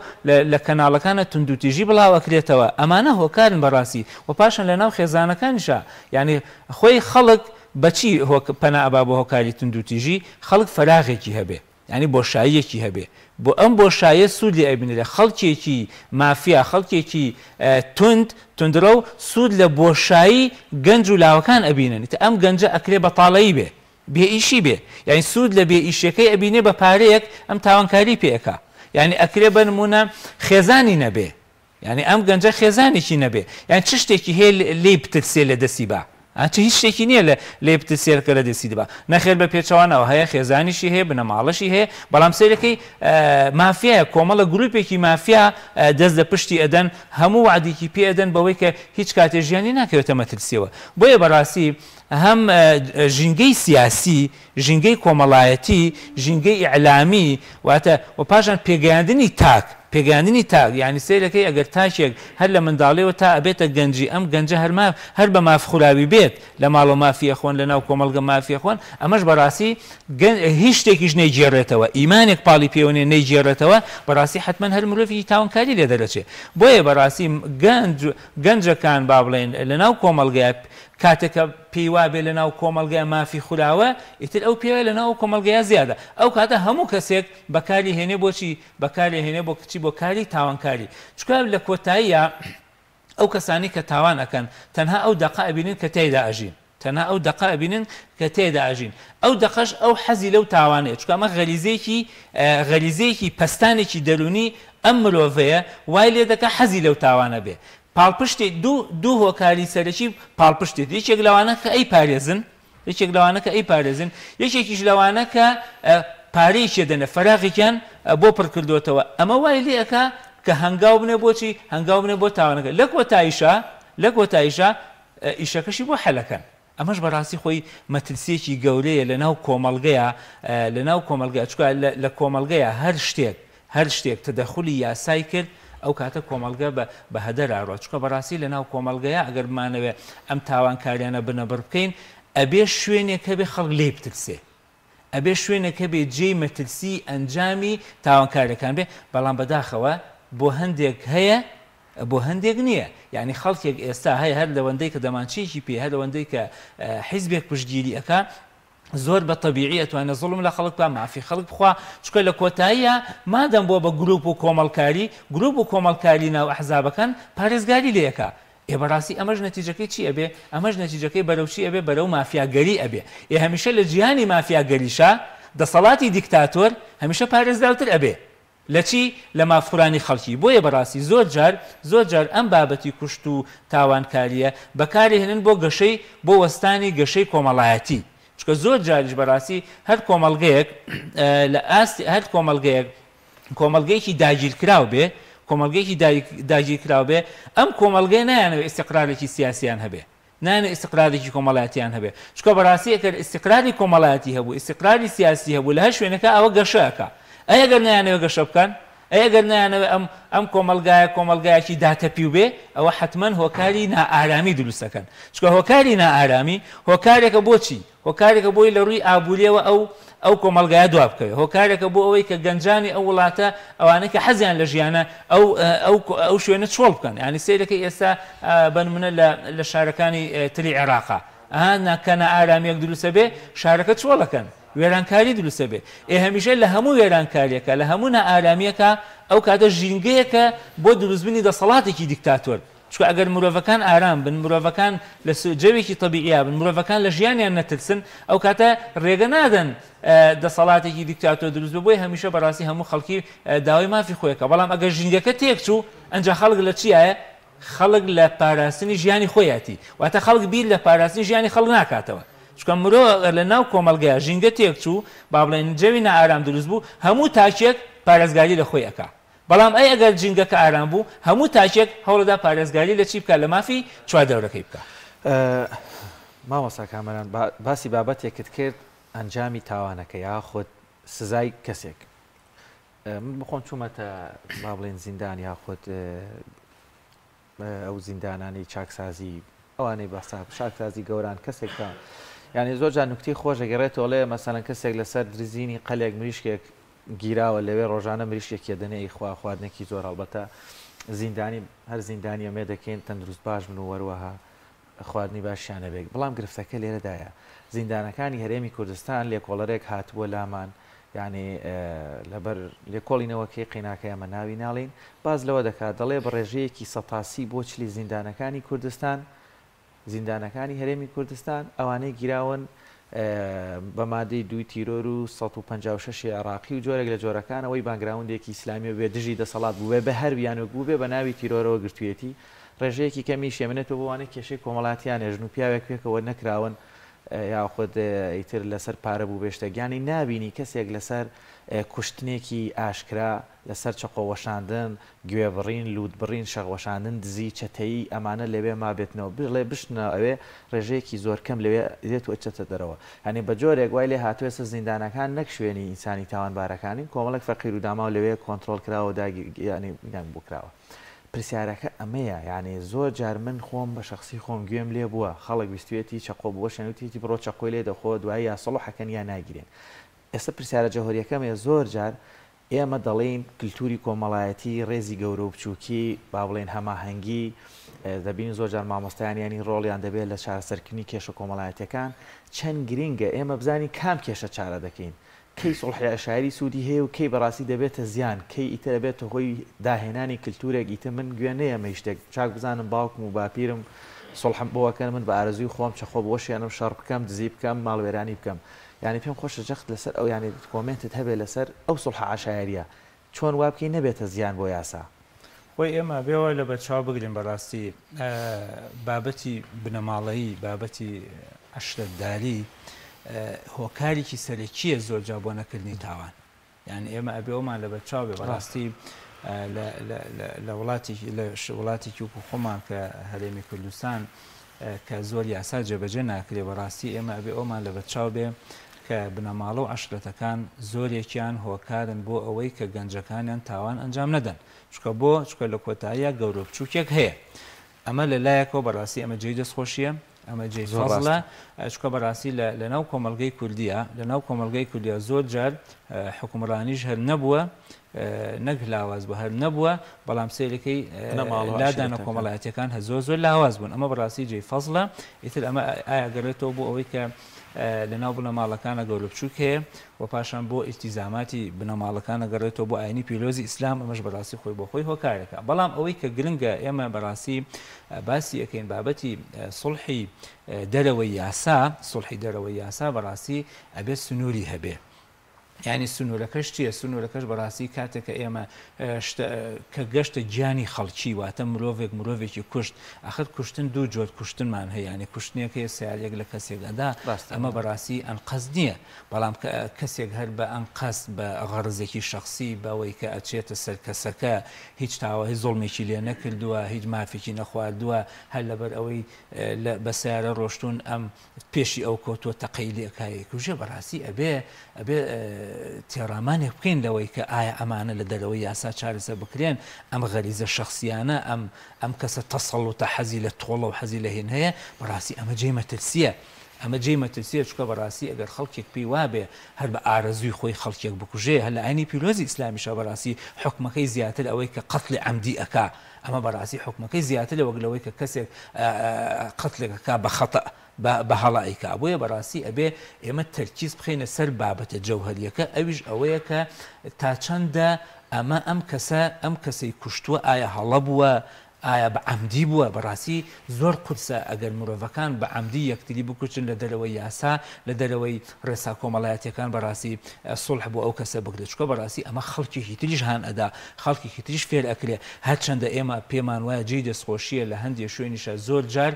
لە کەناڵەکانە توندوتیژی بڵاو ئەکرێتەوە ئەمانە هۆکارن بەڕاستی و پاشان لەناو خێزانەکانیشە یعنی خۆی خەڵک بەچی پەنا ئەبا بۆ هۆکاری توندوتیژی خەڵک فەراغێکی هەبێ ینی بۆشاییەکی هەبێ بۆ ئەم بۆشایە سوود لێ ئەبینێت خەڵکێکی مافیا خەڵکێکی تندرە و سوود لە بۆشایی گەنج و لاوەکان ئەبینن ئەم گەنجە ئەکرێ بەتاڵایی بێ بێئیشی بێ یعنی سوود لە بێئیشەکەی ئەبینێ بە پارەیەک ئەم تاوانکاری پێەکە یعنی ئەکرێ بە نمونە خێزانی نەبێ یعنی ئەم گەنجە خێزانێکی نەبێ یان چ شتێکی هەیە لێ بترسێ لە دەستی بە ئەچ هیچ شتێکی نییە لێ سێرکە لە دەستی دەبا نەخێر بە پێچەوانەوە هەیە خێزانیشی هەیە بنەماڵەشی هەیە بەڵام سێرەکەی مافیایە کۆمەڵە گروپێکی مافیا دەست لە پشتی ئەدەن هەموو وعدێکی پێ ئەدەن بەوەی کە هیچ کاتێ ژیانی ناکەوێتە مەترسیەوە بۆیە بەڕاستی هەم ژینگەی سیاسی ژینگەی کۆمەڵایەتی ژینگەی ئیعلامی واتە و پاشان پێگەیاندنی پێگەاندنی تاک یعنی سیرەکەی ئەگەر تاکێک هەر لە منداڵیەوە تا ئەبێتە گەنجی ئەم گەنجە هەر بە مافخوراوی بێت لە ماڵ و مافیە خۆن لەناو کۆمەڵگە مافیە خۆن ئەمەش بەڕاستی هیچ شتێکیش نەیگێڕێتەوە ئیمانێک پاڵی پێوەنێ نەیگێڕێتەوە بەڕاستی حتمەن هەر مرۆڤی تاوانکاری لێ دەرەچێت بۆیە بەڕاستی گەنجەکان با بڵێن لەناو کۆمەڵگە کاتێکە پێیوا بێ لە ناو کۆمەڵگەی مافی خوراوە ئیتر ئەو پێوە لە ناو کۆمەڵگەیە زیادە ئەو کاتە هەموو کەسێک بەکاری هێنێ بۆچی بەکاری هێنێ بۆ کچی بۆ کاری تاوانکاری چکە لە کۆتاییە ئەو کەسانی کە تاوان ئەەکەن تەنها ئەو دەقا ئەبینن کە تێیدا ئەژین تەنها ئەو دەقا ئەبینن کە تێدا ئەژین ئەو دەقەش ئەو حەزی لەو تاوانەیە چکە ئەمە غەریزەیەکی پەستانێکی دەرونی ئەم مرۆڤەیە وای لێ دەکە حەزی لەو تاوانە بێ پاڵپشتێ دوو هۆکاری سەرەکی پاڵپشتێت یەکێک لەوانە کە ئەی پارێزن یەکێکیش لەوانە کە پارەیەکی دەنە فەراغێکیان بۆ پڕ کردوتەوە ئەمە وای لێەکە کە هەنگاو بنێ بۆچی هەنگاو بنێ بۆ تاوانەکە لە کۆتاییشە ئیشەکەشی بۆ حەلەکەن ئەمەش بەڕاستی خۆی مەترسیەکی گەورەیە لەناو کۆمەڵگەیە چکە لە کۆمەڵگەیە هەر شتێک تەدەخولی یاسای کرد ئەو کاتە کۆمەڵگە بە هەدەراڕۆ چکە بەڕاستی لەناو کۆمەڵگەیە ئەگەر بمانەوێ ئەم تاوانکاریانە بنەبڕ بکەین ئەبێ شوێنێکە بێ خەڵک لێ بترسێ ئەبێ شوێنێکە بێ جێی مەترسی ئەنجامی تاوانکاریەکان بێ بەڵام بەداخەوە بۆ هەندێک هەیە بۆ هەندێک نییە یعنی خەڵکێک ئێستا هەیە هەر لەوەندەی کە دەمانچێکی پێ هەر لەوەندەی کە حیزبێک پشتگیری ئەکا زۆر بە طبیعی ئەتوانێت زوڵم لە خەڵک بە مافی خەڵک بخوا چکە لە کۆتاییە مادەم بۆ بە گروپ و کۆمەڵکاری ناو ئەحزابەکان پارێزگاری لێەکە بەڕاستی ئەمەش نەتیجەکەی چی ئەبێ ئەمەش نەتیجەکەی بەرەوچی ئەبێ بەرەو مافیاگەری ئەبێ هەمیشە لە جیهانی مافیاگەریشە دەسەڵاتی دیکتاتۆر هەمیشە پارێزراوتر ئەبێ لە چی لە مافخورانی خەڵکی بۆیە بەڕاستی زۆر جار ئەم بابەتی کوشت و تاوانکاریە بەکارهێنن بۆ وەستانی گەشەی کۆمەڵایەتی چکە زۆر جاریش بەڕاستی هەر کۆمەڵگەیەک لە ئاستی هەر کۆمەڵگەیەکی داگیرکراو بێ ئەم کۆمەڵگەی نایانەوێت ئیستیقرارێکی سیاسیان هەبێ نایانێت ئیستیقرارێکی کۆمەڵایەتیان هەبێ چکە بەڕاستی ئەگەر ئیستیقراری کۆمەڵایەتی هەبوو ئیستیقراری سیاسی هەبوو لە هەر شوێنەکە ئەوە گەشەکە ئەگەر نایانەوێت گەشە بکەن ئەگەر نایانەوێت ئەم کۆمەلگایەکی داتەپی و بێ ئەوە حتمما هۆکاری نائارامی دروستەکەن چکە هۆکاری نائارامی هۆکارێکە بۆچی هۆکارێکە بۆی لە ڕووی ئابوووریەوە ئەو کۆمەلگایە دوا بکەوێت هۆکارێکە بۆ ئەوەی کە گەنجانی ئەو وڵاتە ئەوانە کە حەزیان لە ژیانە ئەو شوێنە چۆڵ بکەن ینی سیرەکەی ئێستا بەنمونە لە شارەکانی تری عێراقا کە نائارامیەک دروستە بێ شارەکە چۆڵەکەن وێرانکاری دروستە بێ هەمیشە لە هەموو وێرانکاریەکە لە هەموو نائارامیەکە ئەو کاتە ژینگەیەکە بۆ دروستبوونی دەسەڵاتێکی دیکتاتۆر چکە ئەگەر مرۆڤەکان ئارام بن مرۆڤەکان لە جەوێکی طبیعیا بن مرۆڤەکان لە ژیانیان نەترسن ئەو کاتە ڕێگە نادەن دەسەڵاتێکی دیکتاتۆر دروست بۆی هەمیشە بەڕاستی هەموو خەڵکی داوای مافی خۆیەکە بەڵام ئەگەر ژینگەکە تێکچوو ئەنجا خەڵک لە چیایە خەڵک لە پاراستنی ژیانی خۆیەتی واتە خەڵک بیر لە پاراستنی ژیانی خەڵک ناکاتەوە چکە مرۆ لە ناو کۆمەڵگەیە ژینگە تێکچوو با بڵێن جەوی نائارام دروست بوو هەموو تاکێک پارێزگاری لە خۆی ئەکا بەڵام ئەگەر جینگەکە ئارام بوو هەموو تاکێک هەوڵەدا پارێزگاری لە چی بکە لە مافی چوار دەورەکەی بکە مامۆستا کامەران باسی بابەتێکت کرد ئەنجامی تاوانەکە یاخود سزای کەسێک من بخۆم چوومەتە با بڵێن زیندان یاخود ئەو زیندانانی چاکسازی ئەوانەی بەسا شاکسازی گەوران کەسێکە یعنی زۆر جان نوکتی خۆش ئەگەڕێتەوەڵێ مەسەڵەن کەسێک لەسەر درزینی قەلێک مریشکێک گیراوە لەوێ ڕۆژانە مریشکێک دەنێی خوا خواردنێکی زۆر هەڵبەتە زیندانی هەر زیندانی ئەمێ دەکەین تەندروست باش بن و وەروەها خواردنی باشیانە بێک بەڵام گرفتەکە لێرەدایە زیندانەکانی هەرێمی کوردستان لێکۆڵەرێک هاتبووە لامان یعنی لەبەر لێکۆڵینەوەکەی قیناکە ئەمە ناوی ناڵین باز لەوە دەکات دەڵێ بە ڕێژەیەکی سەتاسی بۆ چلی زیندانەکانی کوردستان زیندانەکانی هەرێمی کوردستان ئەوانەی گیراون بە مادەی دوی تیرۆر و 156 عراقی و جۆرێک لە جۆرەکانەوەی بانگراوندێکی ئیسلامی بێ دژی دەسەڵات بووێ بە هەرویانە بوو بێ بە ناوی تیرۆرەوە گرتوێتی ڕێژەیەکی کەمی شێمنێتەوە بۆوانە کێشەی کۆمەڵاتیان ێژن و پیاوێک پێکەوە نەکراون یاخود ئیتر لەسەر پارە بوو بێشتەگیانی نابینی کەسێک لەسەر کوشتنێکی ئاشکرا لەسەر چقۆوەشاندن گوێبڕین لوودبڕین شەغوەشاندن دزی چەتەیی ئەمانە لەوێ ما بێتنەوە بڵێ بشنە ئەوێ ڕێژەیەکی زۆر کەم لەوێ دێت و ئەچێتە دەرەوە هەنی بە جۆرێک وای لێ هاتوێسە زیندانەکان نەک شوێنی ئینسانی تاوانبارەکانی کۆمەڵک فەقیر و داما و لەوێ کۆنتترۆل کراوە داگیانی بکراوە پرسیارەکە ئەمەیە یعنی زۆر جار من خۆم بە شخصی خۆم گوێم لێ بووە خەڵک ویستوێتی چقۆ بووە شەنوتیتی بڕۆ چقۆی لێ دەخۆ دوایی یا سەڵحەکەن یا ناگیرێن ئێستا پرسیارە جەهۆریەکەمێ زۆر جار ئێمە دەڵێن کللتوری کۆمەڵایەتی ڕێزی گەورە و بچووکی با بڵێن هەماهەنگی دەبین زۆر جار مامۆستایانیانی ڕۆڵیان دەبێت لە چارەسەرکردنی کێشە کۆمەڵایەتەکان چەند گرینگە ئێمە بزانین کام کێشە چارە دەکەین کەی سڵحی عشاری سوودی هەیە و کەی بەڕاستی دەبێتە زیان کەی ئیتر دەبێتە هۆی داهێنانی کللتورێک ئیتر من گوێنەیە مەیشتێک چاک بزانم باوکم و باپیرم سڵحم بۆەکەن من بە ئارەزوی خۆم چەخۆ بۆشیانم شەڕ بکەم دزی بکەم ماڵوێرانی بکەم یعنی پێم خۆشە جەخت لەسەر ئەو یعنی کۆمنتت هەبێت لەسەر ئەو سڵحە عشایریە چۆن وا بکەی نەبێتە زیان بۆ یاسا خۆی ئێمە بێەوە لە بەرچاو بگرین بەڕاستی بابەتی بنەماڵەیی بابەتی عەشرەتداری هۆکارێکی سەرەکیە زۆر جا بۆ نەکردنی تاوان یعنی ئێمە ئەبێەوەمان لە بەرچاو بێ بەڕاستی لە وڵاتێکی وکو خۆمان کە هەرێمی کوردستان کە زۆر یاسا جێبەجێ ناکرێ بەڕاستی ئێمە ئەبێ ئەومان لە بەرچاو بێ کە بنەماڵە و عەشرەتەکان زۆرێکیان هۆکارن بۆ ئەوەی کە گەنجەکانیان تاوان ئەنجام نەدەن چکە لە کۆتاییە گەورە بچووکێک هەیە ئەمە لە لایەکەوە بەڕاستی ئەمە جێی دەستخۆشیە ئەمە جێی فەزڵە چکە بەڕاستی لە ناو کۆمەلگەی کوردیە لە ناو کۆمەلگەی کوردیا زۆر جار حکومڕانیش هەر نەبووە نەک لاواز بوو هەر نەبووە بەڵام سیرەکەی لادانە کۆمەڵایەتەکان هە زۆر لاواز بوون ئەمە بەڕاستی جێی فەزڵە ئیتر ئەمە ئایا گەڕێتەوە بۆ ئەوەی کە لەناو بنەماڵەکانە گەورە بچووک هەیە و پاشان بۆ ئیلتیزاماتی بنەماڵەکانە گەڕێتەوە بۆ ئاینی پیرۆزی ئیسلام ئەمەش بەڕاستی خۆی بۆ خۆی هۆکارەکە بەڵام ئەوەی کە گرنگە ئێمە بەڕاستی باسی ئەەکەین بابەتی سڵحی دەرەوەی یاسا سڵحی دەرەوەی یاسا بەڕاستی ئەبێت سنووری هەبێ یعنی سنوورەکەش چییە سنوورەکەش بەڕاستی کاتێککە ئێمە کە گەشتە گیانی خەڵکی واتە مرۆڤێکی کوشت ئاخر کوشتن دوو جۆر کوشتنمان هەیە ینی کوشتنێکی سیارێک لە کەسێکەدا ئەمە بەڕاستی ئەنقەز نییە بەڵام کەسێک هەر بە ئەنقەس بە غەرزێکی شخصی بەوەی کە ئەچێتە سەر کەسەکە هیچ تاوە زۆڵمێکی لێ نەکردووە هیچ مافێکی نەخواردووە هەر لەبەر ئەوەی بە سیارە ڕۆشتون ئەم پێشی ئەو کۆتوە تەقەی لێکایە کوژە بەڕاستی ئەبێ تێڕامانێک بکەین لەوەی کە ئایا ئەمانە لە دەرەوەی یاسا چارەسەر بکرێن ئەم غەریزە شخصیانە ئەم کەسە تەسەڵوتە حەزی لە تۆڵە و حەزی لە هێن هەیە بەڕاستی ئەمە جێی مەترسیە ئەمە جێی مەترسیە چکە بەڕاستی ئەگەر خەڵکێک پێی وابێ هەر بە ئارەزوی خۆی خەڵکێک بکوژێ هەر لە ئاینی پیرۆزی ئیسلامیشە بەڕاستی حکمەکەی زیاتر ئەوەی کە قەتڵی عەمدی ئەکا ئەمە بەڕاستی حکمەکەی زیاتر لە وەک کە کەسێک قەتڵێکەکە بە خەتە بە هەڵایکە بۆیە بەڕاستی ئەبێ ئێمە تەرکیز بخینە سەر بابەتە جەوهەریەکە ئەویش ئەوەیە کە تا چەندە ئەمە ئەم کەسەی کوشتووە ئایا هەڵە بووە ئایا بە عەمدی بووە بەڕاستی زۆر قورسە ئەگەر مرۆڤەکان بە عەمدی یەکتری بکوچن لە دەرەوەی یاسا لە دەرەوەی ڕێسا کۆمەڵایەتیەکان بەڕاستی سڵح بۆ ئەو کەسە بگرێت چکە بەڕاستی ئەمە خەڵکێکی تریش هان ئەدا خەڵکێکی تریش فێر ئەکرێ هەرچەندە ئێمە پێمان وایە جێی دەستخۆشیە لە هەندێک شوێنیشە زۆر جار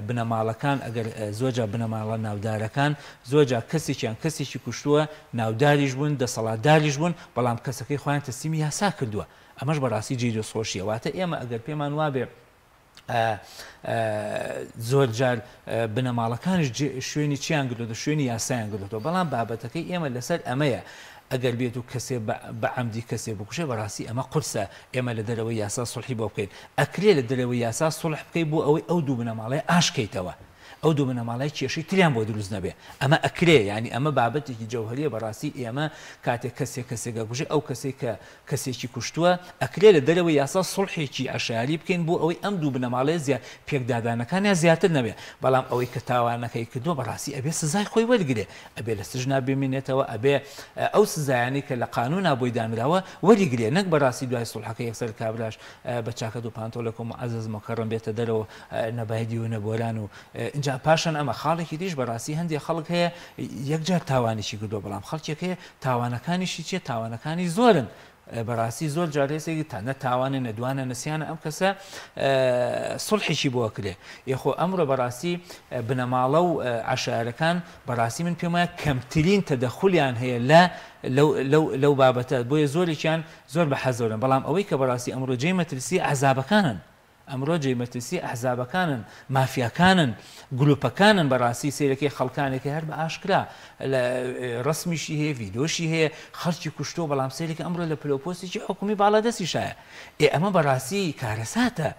بنەماڵەکان ئەگەر زۆرجار بنەماڵە ناودارەکان زۆرجار کەسێکی کوشتووە ناوداریش بوون دەسەڵاتداریش بوون بەڵام کەسەکەی خۆیان تەسلیمی یاسا کردووە ئەمەش بەڕاستی جێی دەستخۆشیە واتە ئێمە ئەگەر پێمان وابێ زۆر جار بنەماڵەکانش شوێنی چیان گرتو شوێنی یاسایان گرتەوە بەڵام بابەتەکەی ئێمە لەسەر ئەمەیە ئەگەر بێت و کەسێ بە عەمدی کەسێ بکوژێ بەڕاستی ئەمە قورسە ئێمە لە دەرەوەی یاسا سوڵحی بۆ بکەین ئەکرێ لە دەرەوەی یاسا سوڵح بکەی بۆ ئەوەی ئەو دوو بنەماڵەیە ئاشکەیتەوە ئەو دوو بنەماڵای کێشەی تریان بۆ دروست نەبێ ئەمە ئەکرێ ینی ئەمە بابەتێکی جەوهریە بەڕاستی ئێمە کاتێک کەسێکە کوژێ ئەو کەسێک کە کەسێکی کوشتووە ئەکرێ لە دەرەوەی یاسا سوڵحێکی عەشاری بکەین بۆ ئەوەی ئەم دوو بنەماڵەیە پێکدادانەکانیان زیاتر نەبێ بەڵام ئەوەی کە تاوانەکەی کردووە بەڕاستی ئەبێ سزای خۆی وەرگرێ ئەبێ لە سژنا بمێنێتەوە ئەبێ ئەو سزایانی کە لە قانونا بۆی دانراوە وەریگرێ نەک بەڕاستی دوای سوڵحەکە یەکسەر کابراش بە چاکەت و پانتۆلەکە معەزز مەکەڕم بێتە دەرەوە نەبایدی و نەبۆران و اینجا پاشان ئەمە خاڵێکی دیش بەڕاستی هەندێک خەڵک هەیە یەکجار تاوانێکی کردووە بەڵام خەڵکێک هەیە تاوانەکانیشی چیە تاوانەکانی زۆرن بەڕاستی زۆر جارێسێکی تەنە تاوانە نەدوانە نسیانە ئەم کەسە سوڵحێکی بۆ کرێ یخۆ ئەمڕۆ بەڕاستی بنەماڵە و عەشارەکان بەڕاستی من پێم وایە کەمترین تەدەخولیان هەیە لەو بابەتە بۆیە زۆرێکیان زۆر بە حەزەورن بەڵام ئەوەی کە بەڕاستی ئەمڕۆ جێی مەترسی ئەحزابەکانن ئەمڕۆ جێمەترسی ئەحزابەکانن مافیاکانن گروپەکانن بەڕاستی سیرەکەی خەڵکانێکی هەر بە ئاشکرا لە ڕسمیشی هەیە ڤیدۆشی هەیە خەڵکی کوشتۆ بەڵام سیرێکی ئەمڕۆ لە پلۆپۆستێکی حکومی باڵادەستی شایە ئەمە بەڕاستی کارەساتە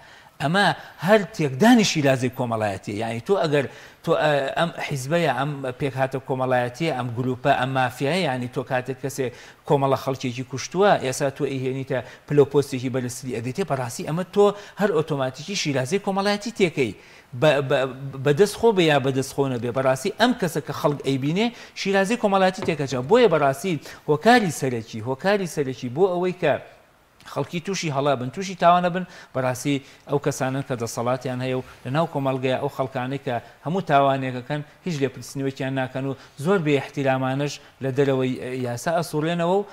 ئەمە هەر تێکدانی شیرازەی کۆمەڵایەتی یعنی تۆ ئەگەر تۆ ئەم حیزبەیە ئەم پێک هاتە کۆمەڵایەتی ئەم گروپە ئەم مافیایە ینی تۆ کاتێک کەسێ کۆمەڵە خەڵکێکی کوشتووە ئێستا تۆ ئیهێنیتە پلۆپۆستێکی بەرزسری ئەدەیتێ بەڕاستی ئەمە تۆ هەر ئۆتۆماتیکی شیرازەی کۆمەڵایەتی تێکەی بەدەست خۆ بە یا بەدەست خۆ نەبێ بەڕاستی ئەم کەسە کە خەڵک ئەیبینێ شیرازەی کۆمەڵایەتی تێکەچە بۆیە بەڕاستی هۆکاری سەرەکی بۆ ئەوەی کە خەڵکی تووشی هەڵا بن تووشی تاوانە بن بەڕاستی ئەو کەسانن کە دەسەڵاتیان هەیە و لەناو کۆمەڵگەیە ئەو خەڵکانەی کە هەموو تاوانێکەکەن هیچ لێپرسنەوەکیان ناکەن و زۆر بێ احتیرامانش لە دەرەوەی یاسا ئەسوڕێنەوە و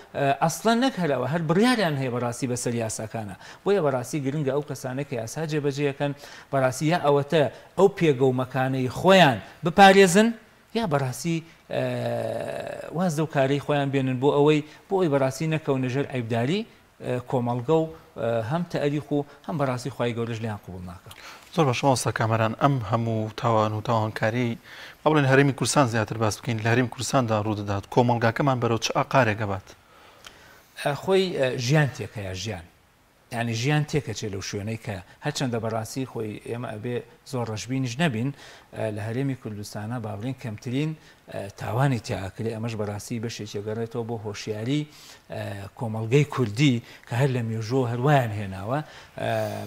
ئەسڵەن نەک هەرەوە هەر بڕیاریان هەیە بەڕاستی بەسەر یاساکانە بۆیە بەڕاستی گرنگە ئەو کەسانە کە یاسا جێبەجێەکەن بەڕاستی یا ئەوەتە ئەو پێگەومەکانەی خۆیان بپارێزن یا بەڕاستی واز و کارەی خۆیان بێنن بۆ ئەوەی بەڕاستی نەکەونە ژێر عیبداری کۆمەڵگە و هەم تەریخ و هەم بەڕاستی خی گەورەش لیان قوبوڵ ناکە زۆر بە شماوەستا کامەران ئەم هەموو تاوان و تاوانکاری با بڵێن هەرێمی کوردستان زیاتر باس بکەین لە هەرێمی کوردستاندا ڕوودەدات کۆمەڵگاکەمان بەرەو چ ئاقارێک دەبات خۆی ژیان تێکەیە ژیان ینی ژیان تێکەچێ لەو شوێنەی کە هەرچەندە بەڕاستی خۆی ئێمە ئەبێ زۆر ڕەشببینیش نەبین لە هەرێمی کوردستانە با بڵێن کەمترین تاوانی تیاکرێ ئەمەش بەڕاستی بەشێکی گەڕێتەوە بۆ هۆشیاری کۆمەڵگەی کوردی کە هەر لە مێژۆ هەروایان هێناوە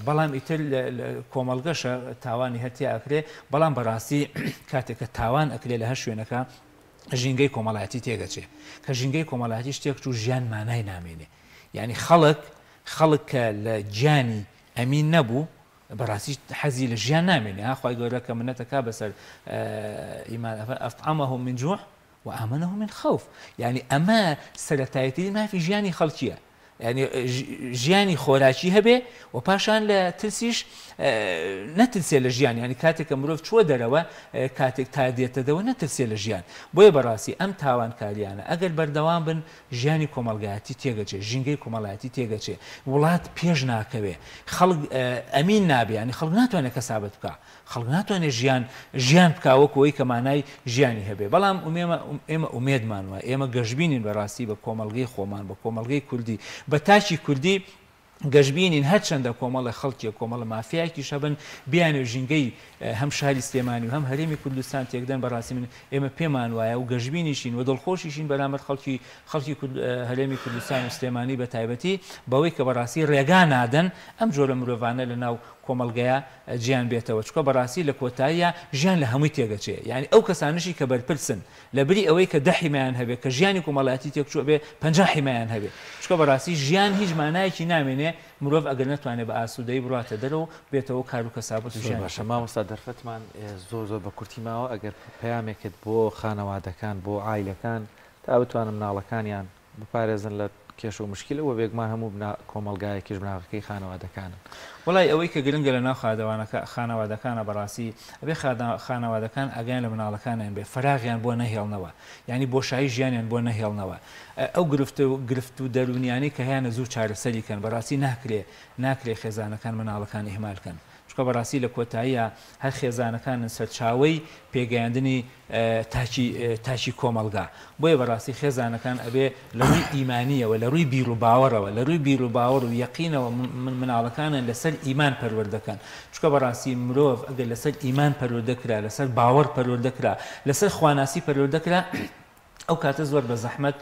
بەڵام ئیتر کۆمەڵگەشە تاوانی هەرتی ئاکرێ بەڵام بەڕاستی کاتێککە تاوان ئەکرێ لە هەر شوێنەکە ژینگەی کۆمەڵایەتی تێگەچێ کە ژینگەی کۆمەڵایەتی شتێک و ژیان مانای نامێنێ ینی خەڵک کە لە گیانی ئەمین نەبوو بەڕاستی حەزی لە ژیان نامێنێ خی گەورە کە منەتەکە بەسەر ئیمان ئەفعەمەهم من جوع وآمنهم من خوف یعنی ئەمە سەرەتایەتی مافی ژیانی خەڵکیە ینی ژیانی خۆراکی هەبێ و پاشان لە ترسیش نەترسێ لە ژیان ینی کاتێک کە مرۆڤ چووە دەرەوە کاتێک تا دێتەدەوە نەترسێ لە ژیان بۆیە بەڕاستی ئەم تاوانکاریانە ئەگەر بەردەوام بن ژیانی کۆمەڵگایەتی تێگەچێ ژینگەی کۆمەڵایەتی تێگەچێ وڵات پێش ناکەوێ خەڵک ئەمین نابێ ینی خەڵک ناتوانێت کەسابەت بکە خەڵک ناتوانێت ژیان بکاوەکەوەی کەمانای ژیانی هەبێ بەڵام ئێمە ئومێدمان وە ئێمە گەشتبینین بەڕاستی بە کۆمەڵگەی خۆمان بە کۆمەڵگەی کوردی بە تاچی کوردی گەشتبینین هەرچەندە کۆمەڵە خەڵکی کۆمەڵە مافیایکی شەبن بیانێ ژینگەی هەم شاری سلێمانی و هەم هەرێمی کوردستان تێکدەن بەڕاستی من ئێمە پێمان وایە و گەشتبینیشین و دڵخۆشیشین بەرامبەر خەڵکی هەرێمی کوردستان و سلێمانی بە تایبەتی بەوەی کە بەڕاستی ڕێگا نادەن ئەم جۆرە مرۆڤانە لە ناو کۆمەڵگەیە گیان بێتەوە چکە بەڕاستی لە کۆتاییە ژیان لە هەمووی تێگەچێ یعنی ئەو کەسانشی کە بەرپرسن لە بری ئەوەی کە 10 حیمایان هەبێت کە ژیانی کۆمەڵایەتی تێکچووە بێ 50 حیمایان هەبێت چکە بەڕاستی ژیان هیچ مانایەکی نامێنێ مرۆڤ ئەگەر نتوانێت بە ئاسوودەی بڕاتە دەرەوە بێتەوە کار و کەسابەت و ژیان باشە مامۆستا دەرفەتمان زۆر بە کورتی ماوە ئەگەر پەیامێکت بۆ خانەوادەکان بۆ عایلەکان تا بتوانم مناڵەکانیان بپارێزن لە کێش و مشکلەوە بێگمان هەموو کۆمەلگایەکیش بناغەکەی خانەوادەکانن وڵای ئەوەی کە گرنگە لە ناو خانەوادەکانە بەڕاستی ئەبێ خانەوادەکان ئەگەیان لە مناڵەکانیان بێ فراغیان بۆ نەهێڵنەوە ینی بۆشایی ژیانیان بۆ نەهێڵنەوە ئەو گرفت و دەرونیانی کە هیانە زوو چارەسەریکەن بەڕاستی ناکرێ خێزانەکان مناڵەکانی هێمالکەن چکە بەڕاستی لە کۆتاییە هەر خێزانەکانن سەرچاوی پێگەیاندنی تاچی کۆمەلگا بۆیە بەڕاستی خێزانەکان ئەبێ لە ڕووی ئیمانیەوە لە ڕووی بیر و باوەڕەوە لە ڕووی بیر و باوەڕ و یەقینەوە مناڵەکانن لەسەر ئیمان پەروەردەکەن چکە بەڕاستی مرۆڤ ئەگەر لەسەر ئیمان پەروەردەکرا لەسەر باوەڕ پەروەردەکرا لەسەر خواناسی پەروەردەکرا ئەو کاتە زۆر بە زەحمەت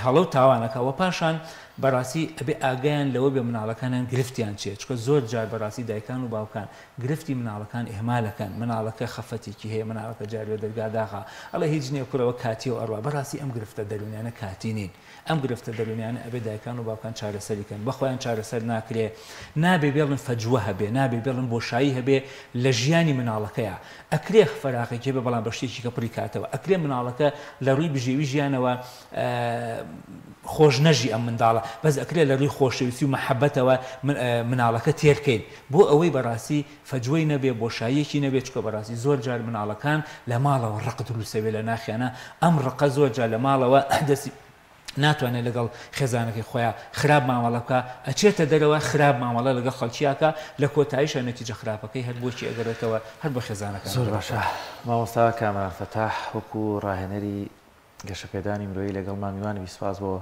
هەڵە و تاوانەکەەوە پاشان بەڕاستی ئەبێ ئاگیان لەوە بێ مناڵەکانیان گرفتیان چێت چکە زۆر جار بەڕاستی دایکان و باوکان گرفتی مناڵەکان ئێمالەکەن مناڵەکە خەفەتێکی هەیە مناڵەکە جارێ دەرگاداغا ئەڵە هیچ نییە کوڕەوە کاتی و ئەڕوا بەڕاستی ئەم گرفتە دەرونیانە کاتی نین ئەم گرفتە دەرونیانە ئەبێ دایکان و باوکان چارەسەریکەن بەخۆیان چارەسەر ناکرێ نابێ بێڵن فەجووە هەبێ نابێ بێڵن بۆشایی هەبێ لە ژیانی مناڵەکەیە ئەکرێ فەراقێکی بێ بەڵام بەشتێکی کە پڕی کاتەوە ئەکرێ مناڵەکە لە ڕووی بژێوی ژیانەوە خۆش نەژی ئەم منداڵە بەس ئەکرێ لە ڕووی خۆشەویستی و مەحەبەتەوە مناڵەکە تێرکەین بۆ ئەوەی بەڕاستی فەجوەی نەبێ بۆشاییەکی نەبێت چکە بەڕاستی زۆر جار مناڵەکان لە ماڵەوە ڕق دروستەوێ لە ناخیانە ئەم ڕقە زۆر جار لە ماڵەوە دەستی ناتوانێت لەگەڵ خێزانەکەی خۆیان خراپ مامەڵە بکە ئەچێتە دەرەوە خراپ مامەڵە لەگەڵ خەڵکیاکە لە کۆتاییشە نەتیجە خراپەکەی هەر بۆچی ئەگەرێتەوە هەر بە خێزانەکە زۆر باشە مامۆستا کامران فەتاح وەکو ڕاهێنەری گەشەپێدانی مرۆیی لەگەڵمان میوانی سوپاس بۆ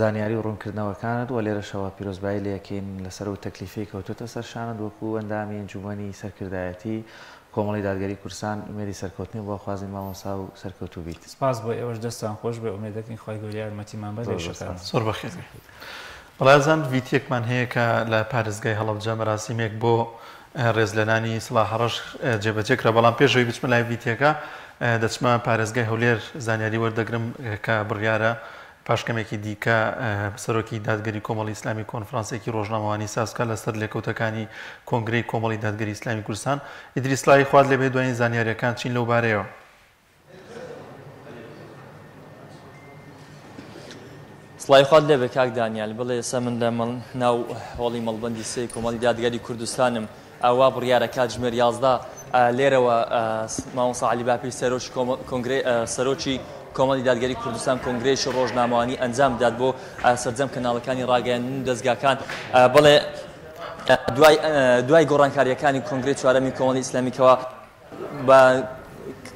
زانیاری و ڕوونکردنەوەکانت و لێرەشەوە پیرۆزبایی لەکەین لەسەر و تەکلیفی کەوتوتە سەرشانت وەکو ئەندامی ئەنجومەنی سەرکردایەتی کۆمەڵی دادگەری کورسان ئومێدی سەرکەوتنی بۆ خوازین مامۆستا و سەرکەوتوو بیت سپاس بۆ ئێوەش دەستان خۆش بێ ئومێدەکەین خۆی گەوری یارمەتیمان بە زۆر بەخێر بەڵازان ڤیتێکمان هەیە کە لە پارێزگای هەڵەبجە مەراسیمێک بۆ ڕێزلێنانی سڵاحەڕەش جێبەجێکرا بەڵام پێشەوەی بچمە لای ڤیتێکە دەچمە پارێزگای هەولێر زانیاری وەردەگرم کە بڕیارە پاشکەمێکی دیکە سەرۆکی دادگەری کۆمەڵی ئیسلامی کۆنفرانسێکی ڕۆژنامەوانی سازکە لەسەر لێکەوتەکانی کۆنگرەی کۆمەڵی دادگەری ئیسلامی کوردستان ئیدریس لای خوارد لێبێ دوایین زانیاریەکان چین لەو بارەیەوە سڵای خوارد لێبێ کاک دانیال بڵێ ئێستا من لە ناو هۆڵی مەڵبەندی سێ کۆمەڵی دادگەری کوردستانم ئەوا بڕیارە کات ژمێر 11 لێرەوە مامۆستا عەلی باپیر سەرۆکی کۆمەڵی دادگەری کوردستان کۆنگرێکی ڕۆژنامەوانی ئەنجام داد بۆ سەرجەم کەناڵەکانی ڕاگەیاندن دەستگاکان بڵێ دوای گۆڕانکاریەکانی کۆنگرێ چوارەمی کۆمەڵی ئیسلامیکەوە بە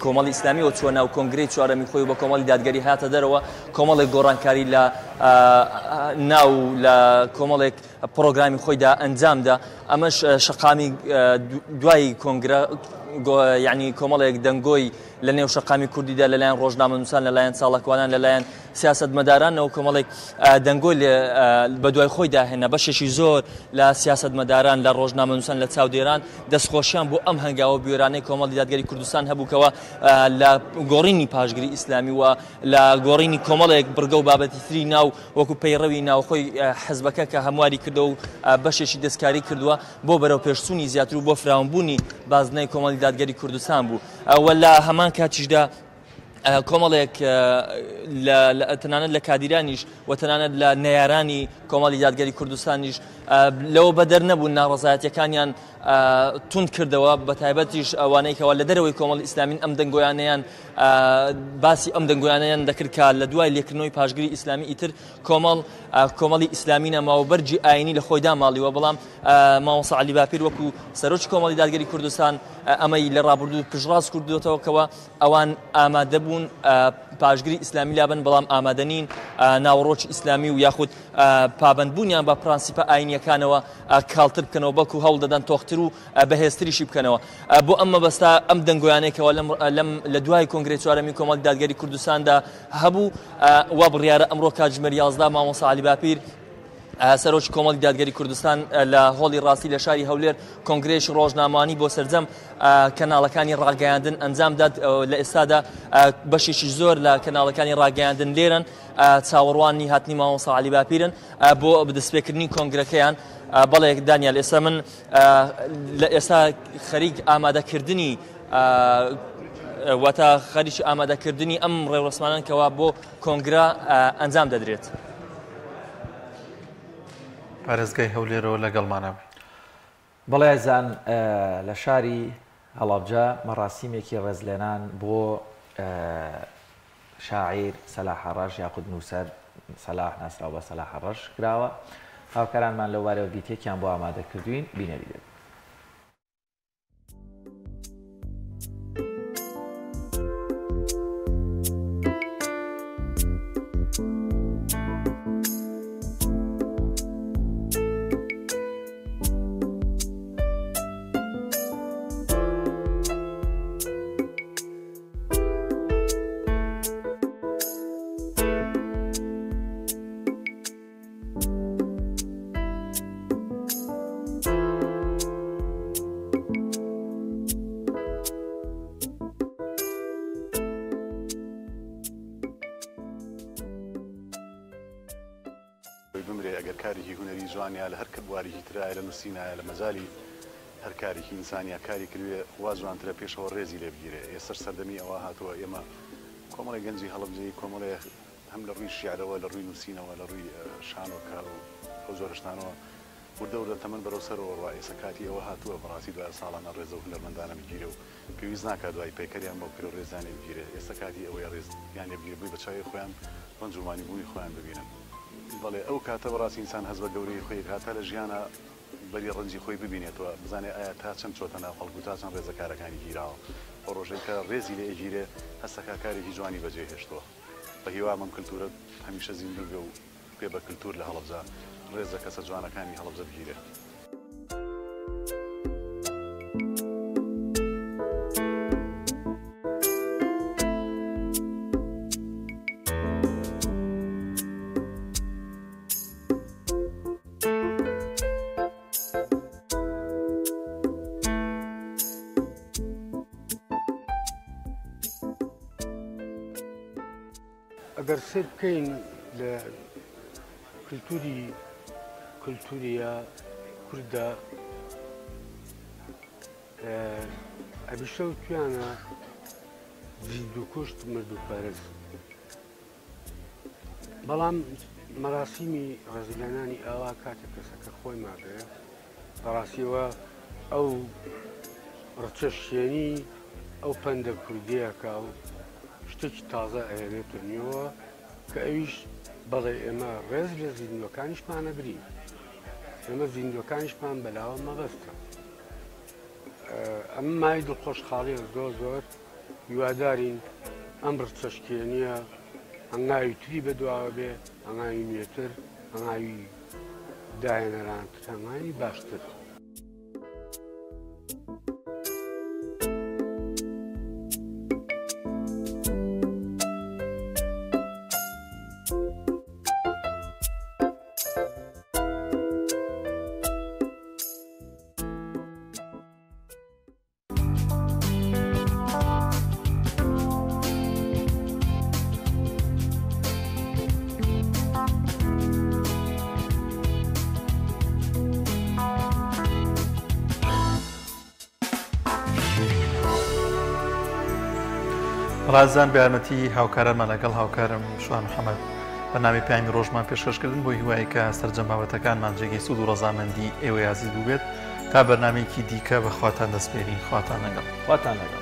کۆمەڵی ئیسلامی و چوە ناو کۆنگرەی چوارەمی خۆی بە کۆمەڵی دادگەری هاتە دەرەوە کۆمەڵێک گۆڕانکاری لە ناو لە کۆمەڵێک پرۆگرامی خۆیدا ئەنجامدا ئەمەش شەقامی دوای کۆنگرە یعنی کۆمەڵێک دەنگۆی لە نێو شەقامی کوردیدا لەلایەن ڕۆژنامەنووسان لەلایەن چاڵکوانان لەلایەن سیاسەتمەدارانەوە کۆمەڵێک دەنگۆی بە دوای خۆی داهێنا بەشێکی زۆر لە سیاسەتمەداران لە ڕۆژنامەنووسان لە چاودێران دەستخۆشیان بۆ ئەم هەنگاوە بیێرانەی کۆمەڵی دادگەری کوردستان هەبووکەوە لە گۆڕینی پاشگری ئیسلامی و لە گۆڕینی کۆمەڵێک بڕگە و بابەتی تری ناو وەکو پەیڕەوی ناوخۆی حزبەکە کە هەمواری کردو و بەشێکی دەستکاری کردووە بۆ بەرەو پێشچوونی زیاتر و بۆ فراوانبوونی بازنەی کۆمەڵی دادگەری کوردستان بوو ئەوە لە هەمان کاتیشدا کۆمەڵێک تەنانەت لە کادیرانیش و تەنانەت لە نەیارانی کۆمەڵی دادگەری کوردستانیش لەوە بەدەر نەبوون ناڕەزایەتیەکانیان تون کردەوە بە تایبەتیش ئەوانەی کەوا لە دەرەوەی کۆمەڵی ئیسلامین ئەم دەنگۆیانیان باسی ئەم دەنگۆیانیان دەکرد کە لە دوای لێکردنەوەی پاشگری ئیسلامی ئیتر کۆمەڵی ئیسلامینە ماوەبەرجی ئاینی لە خۆیدا ماڵیوە بەڵام مامۆستا عەلی باپیر وەکو سەرۆکی کۆمەڵی دادگەری کوردستان ئەمەی لە ڕابردوو پژڕاست کردوێتەوە کەوە ئەوان ئامادە بوون پاشگری ئیسلامی لابن بەڵام ئامادەنین ناوەڕۆکی ئیسلامی و یاخود پابندبوونیان بە پرانسیپە ئاینیەکانەوە کاڵتر بکەنەوە بەکو هەوڵ دەدەن تۆختر و بەهێزتریشی بکەنەوە بۆ ئەمە بەستا ئەم دەنگۆیانێکەوە لە دوای کۆنگرێ چوارەمی کۆمەڵی دادگەری کوردستاندا هەبوو وا بڕیارە ئەمڕۆ کاتژمێر 11 مامۆستا عەلی باپیر سەرۆکی کۆمەڵی دادگەری کوردستان لە هۆڵی ڕاستی لە شاری هەولێر کۆنگرێکی ڕۆژنامەوانی بۆ سەرجەم کەناڵەکانی ڕاگەیاندن ئەنجام داد لە ئێستادا بەشێکی زۆر لە کەناڵەکانی ڕاگەیاندن لێرن چاوەڕوانی هاتنی مامۆستا عەلی باپیرن بۆ بەدەستپێکردنی کۆنگرەکەیان بەڵێ دانیال ئێستا من لە ئێستا خەریک ئامادەکردنی واتە خەریکی ئامادەکردنی ئەم ڕێوەسمانان کەوا بۆ کۆنگرە ئەنجام دەدرێت پارێزگای هەولێرەوە لەگەڵمانە بەڵێ زان لە شاری هەڵەبجە مەڕاسیمێکی ڕێزلێنان بۆ شاعیر سەلاحەڕەش یاخود نووسەر سەلاح ناسراوە بە سەلاحەڕەش کراوە هاوکارانمان لەو وارەوە دیتێکیان بۆ ئامادە کردوین بینەری دێت کاری جوانیا لە هەر کردوارێکی ترایە لە نووسینایە لە مەجای هەر کارێکی ئینسانیا کاری کردوێ وا جوانترە پێشەوە ڕێزی لێ بگیرێ ئێستا سەردەمی ئەوە هاتووە ئێمە کۆمەڵی گەنجی هەڵبجەی کۆمەڵێ هەم لە ڕووی شیعرەوە لە ڕووی نووسینەوە لە ڕووی شانۆکە و ئەو زۆرشتانەوە وردەورە تەمەن بەرەو سەرەوە ڕوا ئێستا کاتی ئەوە هاتووە بەڕاستی دوای ساڵانە ڕێزە و هونەرمەندانە بگیرێ و پێویست ناکات دوای پەیکەریان بۆ کرد و ڕێزانێ بگیرێ ئێستا کاتی ئەوەی ڕێزیان لێ بگیرێ بووی بە چاوی خۆیان ڕەنجومانی بووی خۆیان ببینن بەڵێ ئەو کاتە بەڕاستی ئینسان هەز بە گەورەی خۆی کاتە لە ژیانە بەری ڕەنجی خۆی ببینێتەوە بزانێ ئایا تا چەند چۆتە ناو خەڵکو تا چەند ڕێزەکارەکانی گیراوە بۆ ڕۆژێک کە ڕێزی لێ ئەگیرێ هەستەکە کارێکی جوانی بەجێ هێشتەوە بە هیوا مەم کلتورە هەمیشە زیندوو بێ و پێ بە کلتور لە هەڵەبجە ڕێزە کەسە جوانەکانی هەڵەبجە بگیرێ ئەگەر سێ بکەین لە کلتوریە کوردە ئەبیشە و توانە زیندوو کوشت مرد و پەرز بەڵام مەراسیمی ڕێزلێنانی ئاوا کاتێک کەسەکە خۆی ماگرێ بەڕاستیەوە ئەو ڕچەشێنی ئەو پەندە کوردیەکە و شتێکی تازە ئەهێنێتە نیوە کە ئەویش بەڵێ ئێمە ڕێز لە زیندوەکانیشمانە برین ئێمە زیندوەکانیشمان بەلاوە مەبەستە ئەم مای دڵخۆشحاڵی زۆر هیوادارین ئەم ڕچەشکێنیە هەنگاوی تری بەدواوە بێ هەنگاوی نوێتر هەنگاوی داهێنەرانتر هەنگاوی باشتر ڕازان بە یارمەتی هاوکارانمان لەگەڵ هاوکارم شوان محەممەد بە نامی پیامی ڕۆژمان پێشکەشکردن بۆ هیوایی کە سەرجەماوەتەکانمان جێگەی سوود و ڕەزامەندی ئێوە یازید بوو بێت تا بەرنامەیەکی دیکە بە خواتان دەستپێرین خواتان لەگەڵ.